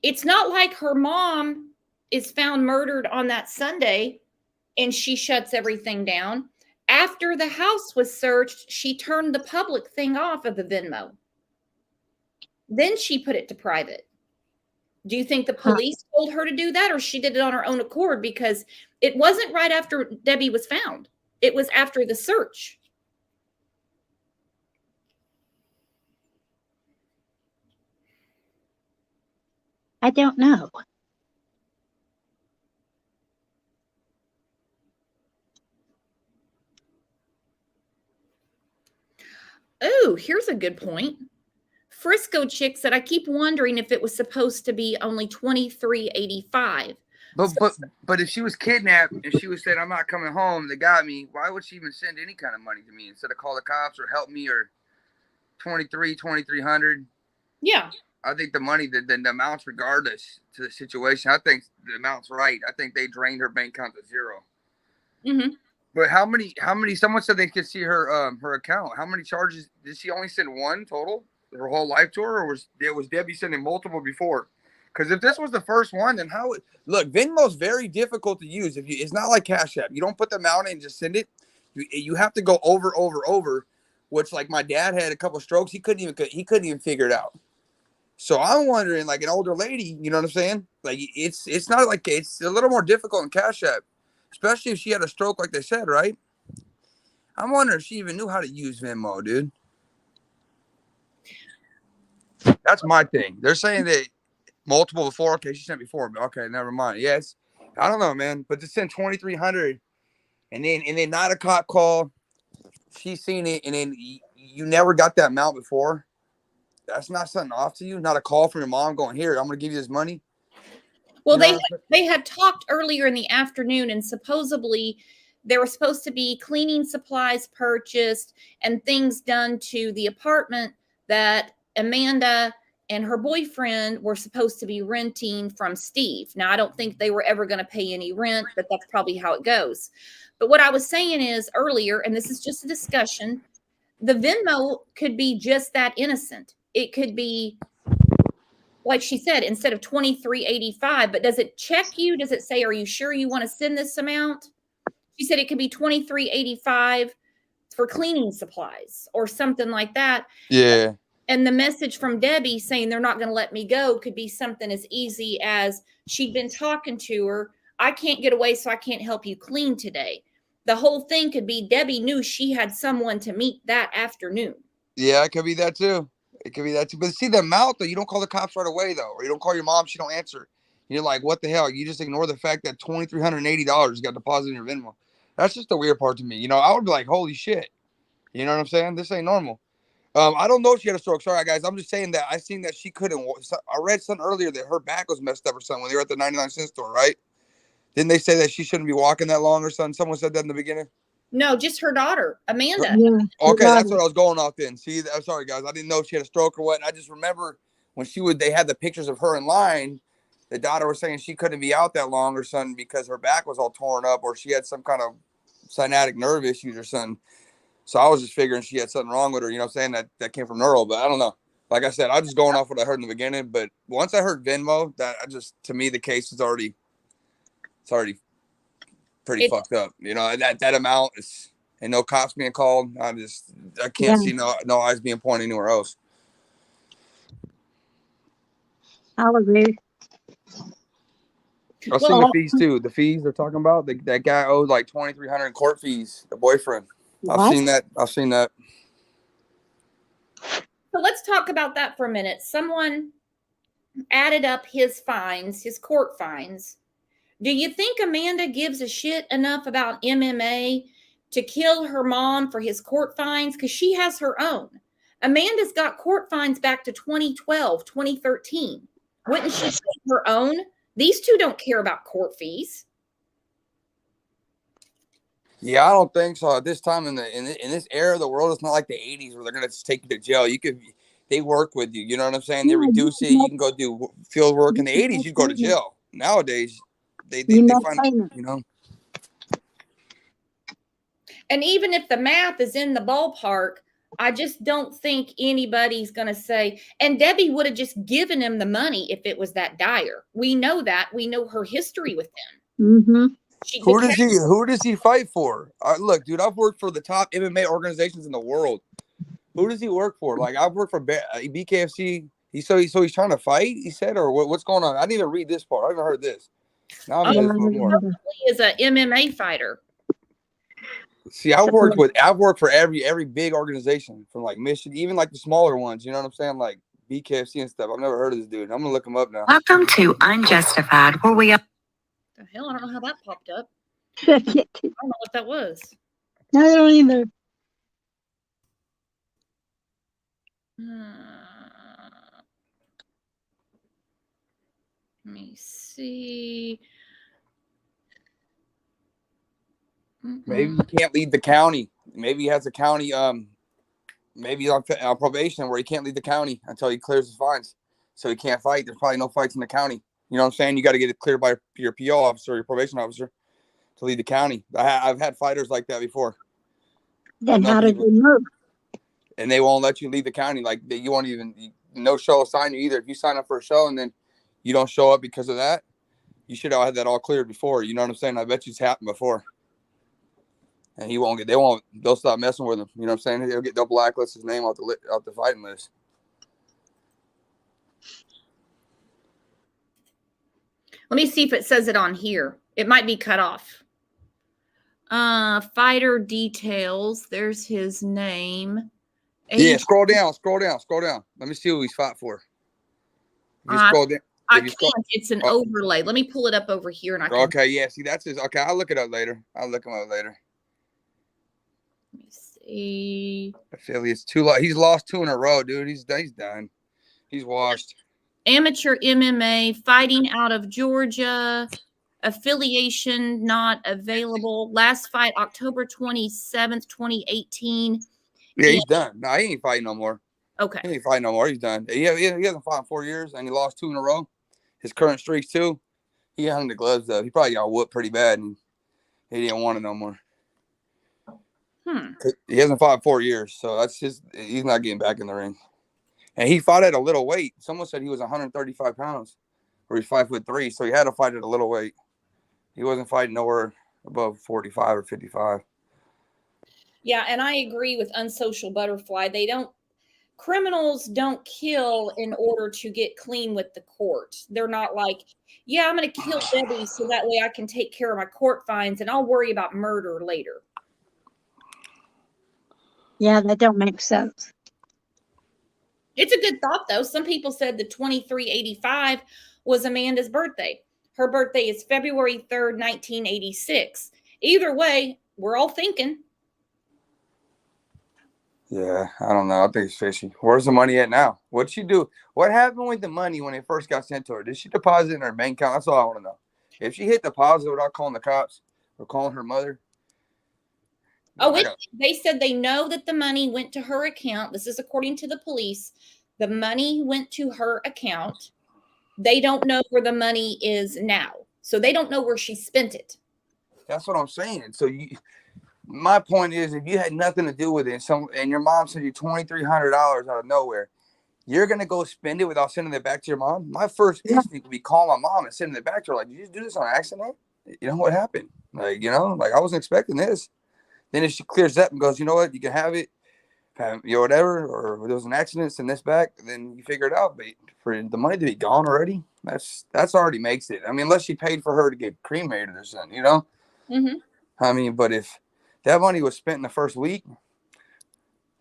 it's not like her mom is found murdered on that Sunday and she shuts everything down. After the house was searched, she turned the public thing off of the Venmo. Then she put it to private. Do you think the police told her to do that, or she did it on her own accord? Because it wasn't right after Debbie was found. It was after the search. I don't know. Oh, here's a good point. Frisco Chick said, I keep wondering if it was supposed to be only $23.85. But if she was kidnapped and she was said, I'm not coming home, they got me, why would she even send any kind of money to me instead of call the cops or help me, or $2,300? Yeah. I think the money, the amounts, regardless to the situation, I think the amount's right. I think they drained her bank account to zero. Mm-hmm. But how many, someone said they could see her account. How many charges? Did she only send one total her whole life to her, or was Debbie sending multiple before? Because if this was the first one, then look, Venmo's very difficult to use. It's not like Cash App. You don't put the amount in and just send it. You have to go over, which, like, my dad had a couple strokes. He couldn't even figure it out. So I'm wondering, like, an older lady, you know what I'm saying? Like, it's not like, it's a little more difficult in Cash App, especially if she had a stroke, like they said, right? I'm wondering if she even knew how to use Venmo, dude. That's my thing. They're saying that multiple before. Okay, she sent before, but okay, never mind. Yes, I don't know, man. But to send 2,300, and then not a cop call. She's seen it, and then you never got that amount before. That's not something off to you. Not a call from your mom going, here, I'm going to give you this money. Well, they had talked earlier in the afternoon, and supposedly there were supposed to be cleaning supplies purchased and things done to the apartment that Amanda and her boyfriend were supposed to be renting from Steve. Now, I don't think they were ever going to pay any rent, but that's probably how it goes. But what I was saying is earlier, and this is just a discussion, the Venmo could be just that innocent. It could be, like she said, instead of $23.85, but does it check you? Does it say, are you sure you want to send this amount? She said it could be $23.85 for cleaning supplies or something like that. Yeah. And the message from Debbie saying they're not going to let me go could be something as easy as she'd been talking to her. I can't get away, so I can't help you clean today. the whole thing could be Debbie knew she had someone to meet that afternoon. Yeah, it could be that too. It could be that too. But see, the amount though, you don't call the cops right away though, or you don't call your mom, she don't answer. You're like, what the hell? You just ignore the fact that $2,380 got deposited in your Venmo. That's just the weird part to me. You know, I would be like, holy shit. You know what I'm saying? This ain't normal. I don't know if she had a stroke. Sorry, guys. I'm just saying that I seen that she couldn't. I read something earlier that her back was messed up or something when they were at the 99-cent store, right? Didn't they say that she shouldn't be walking that long or something? Someone said that in the beginning. No, just her daughter, Amanda. Yeah. Okay, Right. that's what I was going off then. See, I'm sorry, guys. I didn't know if she had a stroke or what. I just remember when they had the pictures of her in line, the daughter was saying she couldn't be out that long or something because her back was all torn up or she had some kind of sciatic nerve issues or something. So I was just figuring she had something wrong with her, you know what I'm saying? That came from neuro, but I don't know. Like I said, I'm just going off what I heard in the beginning. But once I heard Venmo, to me, the case is already pretty fucked up. You know, that amount is, and no cops being called. I can't see no eyes being pointed anywhere else. I'll agree. I've seen the fees too. The fees they're talking about. That guy owed like $2,300 in court fees. The boyfriend. What? I've seen that. So let's talk about that for a minute. Someone added up his fines, his court fines. Do you think Amanda gives a shit enough about MMA to kill her mom for his court fines? Because she has her own. Amanda's got court fines back to 2012, 2013. Wouldn't she take her own? These two don't care about court fees. Yeah, I don't think so. At this time in this era of the world, it's not like the 80s where they're gonna just take you to jail. They work with you. You know what I'm saying? They reduce it. You can go do field work. In the 80s, you'd go to jail. Nowadays, they find, you know. And even if the math is in the ballpark, I just don't think anybody's going to say, and Debbie would have just given him the money if it was that dire. We know that. We know her history with them. Mm-hmm. Who does he fight for? Look, dude, I've worked for the top MMA organizations in the world. Who does he work for? Like, I've worked for BKFC. He's trying to fight, he said, or what's going on? I didn't even read this part. I haven't heard this. Now I'm just more. He is a MMA fighter. See, I've worked for every big organization from like Michigan, even like the smaller ones. You know what I'm saying? Like BKFC and stuff. I've never heard of this dude. I'm gonna look him up now. Welcome to Unjustified, where we are. The hell, I don't know how that popped up. I I don't know what that was. don't either. Let me see. Maybe he can't leave the county. Maybe he has a county. Maybe he's on probation where he can't leave the county until he clears his fines. So he can't fight. There's probably no fights in the county. You know what I'm saying? You got to get it cleared by your PO officer, your probation officer, to leave the county. I've had fighters like that before. Then how did they move? And they won't let you leave the county. Like you won't even no show will sign you either. If you sign up for a show and then you don't show up because of that, you should have had that all cleared before. You know what I'm saying? I bet you it's happened before. And they'll stop messing with him. You know what I'm saying? They'll blacklist his name off the fighting list. Let me see if it says it on here. It might be cut off. Fighter details. There's his name. Yeah, scroll down. Let me see who he's fought for. If you scroll down. I can't. It's an overlay. Let me pull it up over here. And Okay, yeah. See, that's his. Okay, I'll look it up later. Let me see. Affiliates he's lost 2 in a row, dude. He's done. He's washed. Amateur MMA, fighting out of Georgia. Affiliation not available. Last fight, October 27th, 2018. Yeah, he's done. No, he ain't fighting no more. Okay. He ain't fighting no more. He's done. He hasn't fought in 4 years, and he lost 2 in a row. His current streaks, too. He hung the gloves up. He probably got whooped pretty bad, and he didn't want it no more. He hasn't fought in 4 years, so he's not getting back in the ring. And he fought at a little weight. Someone said he was 135 pounds, or he's 5'3", so he had to fight at a little weight. He wasn't fighting nowhere above 45 or 55. Yeah, and I agree with Unsocial Butterfly. criminals don't kill in order to get clean with the court. They're not like, yeah, I'm going to kill Debbie so that way I can take care of my court fines and I'll worry about murder later. Yeah, that don't make sense. It's a good thought, though. Some people said the 2385 was Amanda's birthday. Her birthday is February 3rd, 1986. Either way, we're all thinking. Yeah, I don't know. I think it's fishy. Where's the money at now? What'd she do? What happened with the money when it first got sent to her? Did she deposit it in her bank account? That's all I want to know. If she hit deposit without calling the cops or calling her mother. Oh, they said they know that the money went to her account. This is according to the police. The money went to her account. They don't know where the money is now. So they don't know where she spent it. That's what I'm saying. So my point is, if you had nothing to do with it, and your mom sent you $2,300 out of nowhere, you're gonna go spend it without sending it back to your mom. My first instinct would be call my mom and sending it back to her. Like, did you just do this on accident? You know what happened? Like, like I wasn't expecting this. Then if she clears up and goes, you know what, you can have it, whatever, or there was an accident, send this back, then you figure it out. But for the money to be gone already, that's already makes it. I mean, unless she paid for her to get cremated or something, Mm-hmm. I mean, but if that money was spent in the first week,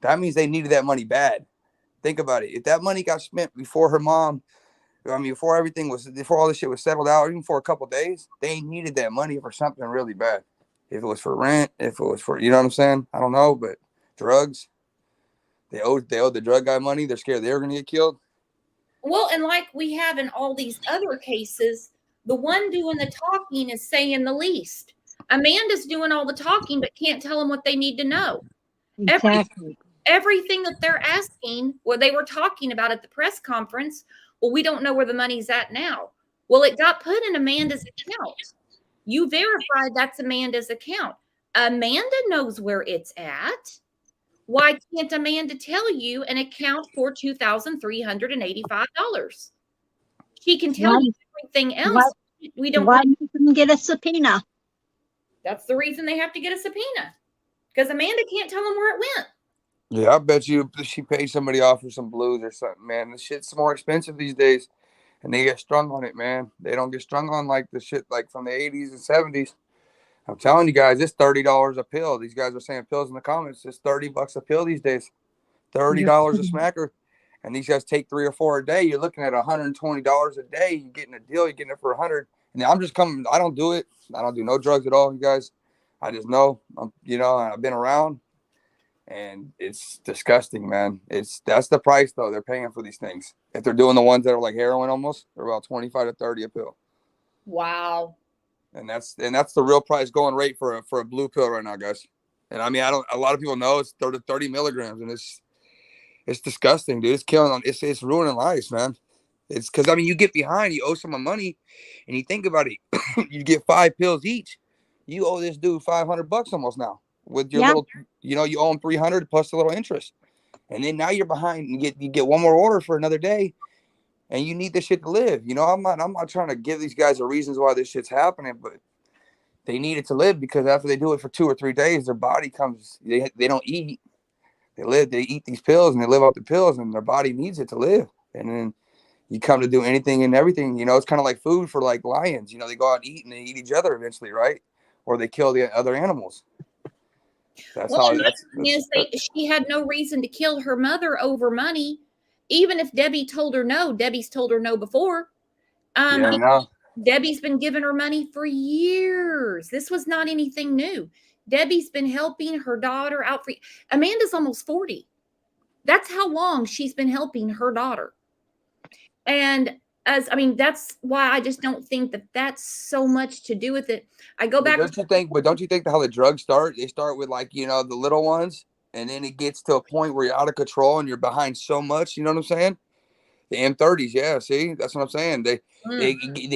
that means they needed that money bad. Think about it. If that money got spent before her mom, before all this shit was settled out, even for a couple of days, they needed that money for something really bad. If it was for rent, if it was for, you know what I'm saying? I don't know, but drugs, they owed the drug guy money. They're scared they were going to get killed. Well, and like we have in all these other cases, the one doing the talking is saying the least. Amanda's doing all the talking, but can't tell them what they need to know. Exactly. Everything that they're asking, what they were talking about at the press conference, well, we don't know where the money's at now. Well, it got put in Amanda's account. You verified that's Amanda's account. Amanda knows where it's at. Why can't Amanda tell you an account for $2,385? She can tell you everything else. We don't. Why make them get a subpoena? That's the reason they have to get a subpoena, because Amanda can't tell them where it went. Yeah, I bet you she paid somebody off for some blues or something, man. The shit's more expensive these days, and they get strung on it, man. They don't get strung on like the shit like from the 80s and 70s. I'm telling you guys, it's $30 a pill. These guys are saying pills in the comments. It's $30 a pill these days. $30 a smacker. And these guys take 3 or 4 a day. You're looking at $120 a day. You're getting a deal. You're getting it for $100. And I don't do it. I don't do no drugs at all, you guys. I just know, I've been around, and it's disgusting, man. That's the price though they're paying for these things. If they're doing the ones that are like heroin almost, they're about 25 to 30 a pill. Wow. And that's the real price going rate for a blue pill right now, guys. And I mean, a lot of people know it's 30 milligrams, and it's disgusting, dude. It's killing them. It's ruining lives, man. It's because, I mean, you get behind, you owe someone money, and you think about it. You get 5 pills each. You owe this dude $500 almost now with your little, you owe him $300 plus a little interest. And then now you're behind, and you get one more order for another day, and you need this shit to live. I'm not trying to give these guys the reasons why this shit's happening, but they need it to live, because after they do it for 2 or 3 days, their body they don't eat. They eat these pills, and they live off the pills, and their body needs it to live. And then you come to do anything and everything, it's kind of like food for like lions. They go out and eat, and they eat each other eventually, right? Or they kill the other animals. She had no reason to kill her mother over money. Even if Debbie told her no, Debbie's told her no before. Debbie's been giving her money for years. This was not anything new. Debbie's been helping her daughter out for. Amanda's almost 40. That's how long she's been helping her daughter. And that's why I just don't think that that's so much to do with it. I go back. Don't you think how the drugs start? They start with like, the little ones, and then it gets to a point where you're out of control and you're behind so much. You know what I'm saying? The M30s. Yeah. See, that's what I'm saying. They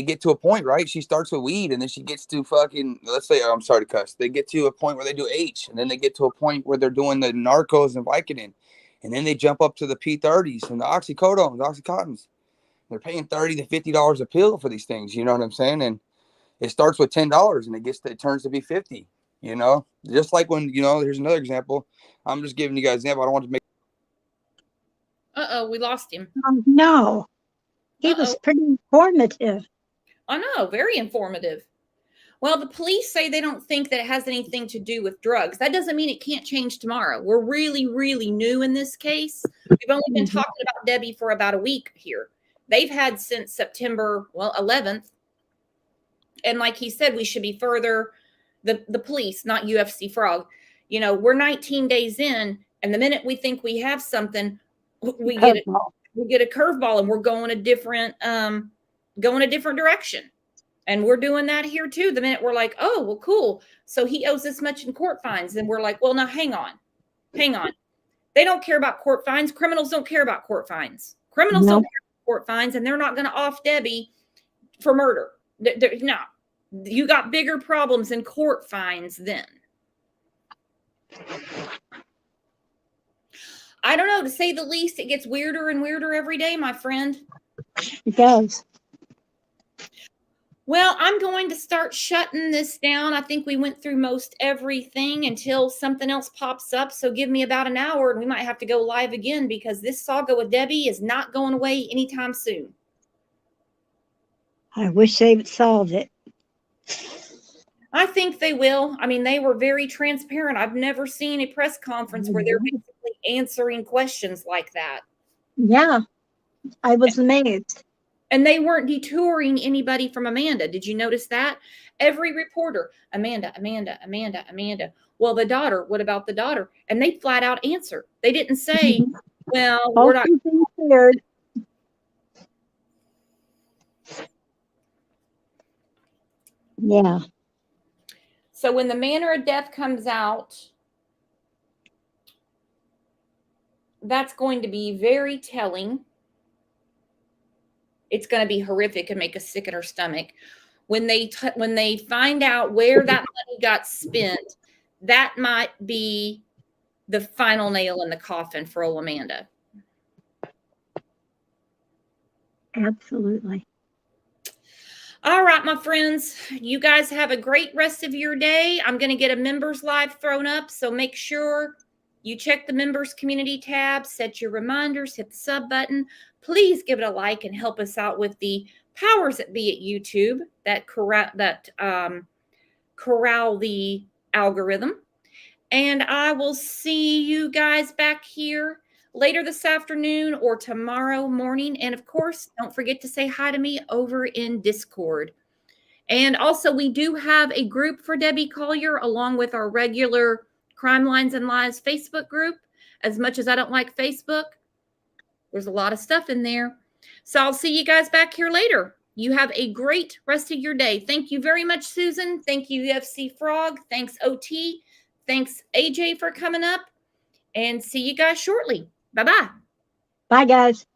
get to a point, right? She starts with weed, and then she gets to fucking, let's say, I'm sorry to cuss. They get to a point where they do H, and then they get to a point where they're doing the narcos and Vicodin. And then they jump up to the P30s and the oxycodones, oxycontins. They're paying $30 to $50 a pill for these things. You know what I'm saying? And it starts with $10, and it turns to be $50. Just like when, here's another example. I'm just giving you guys an example. I don't want to make. Uh-oh, we lost him. No, he was Uh-oh. pretty informative. I know, very informative. Well, the police say they don't think that it has anything to do with drugs. That doesn't mean it can't change tomorrow. We're really, really new in this case. We've only been talking about Debbie for about a week here. They've had since September, 11th. And like he said, we should be further, the police, not UFC Frog. You know, we're 19 days in, and the minute we think we have something, we get a curveball and we're going a different direction. And we're doing that here too. The minute we're like, oh, well, cool. So he owes this much in court fines. And we're like, well, now hang on. They don't care about court fines. Criminals don't care about court fines. Criminals don't care about court fines, and they're not going to off Debbie for murder. No, you got bigger problems in court fines then. I don't know, to say the least. It gets weirder and weirder every day, my friend. It does. Well, I'm going to start shutting this down. I think we went through most everything until something else pops up. So give me about an hour and we might have to go live again, because this saga with Debbie is not going away anytime soon. I wish they would solve it. I think they will. I mean, they were very transparent. I've never seen a press conference where they're basically answering questions like that. Yeah, I was amazed. And they weren't detouring anybody from Amanda. Did you notice that? Every reporter, Amanda. Well, the daughter, what about the daughter? And they flat out answer. They didn't say, well, we're not. Scared. Yeah. So when the manner of death comes out, that's going to be very telling. It's going to be horrific and make us sick in our stomach. When they find out where that money got spent, that might be the final nail in the coffin for old Amanda. Absolutely. All right, my friends, you guys have a great rest of your day. I'm going to get a members live thrown up, so make sure you check the members community tab, set your reminders, hit the sub button. Please give it a like and help us out with the powers that be at YouTube that corral the algorithm. And I will see you guys back here later this afternoon or tomorrow morning. And of course, don't forget to say hi to me over in Discord. And also, we do have a group for Debbie Collier along with our regular Crime Lines and Lies Facebook group. As much as I don't like Facebook, there's a lot of stuff in there. So I'll see you guys back here later. You have a great rest of your day. Thank you very much, Susan. Thank you, UFC Frog. Thanks, OT. Thanks, AJ, for coming up. And see you guys shortly. Bye-bye. Bye, guys.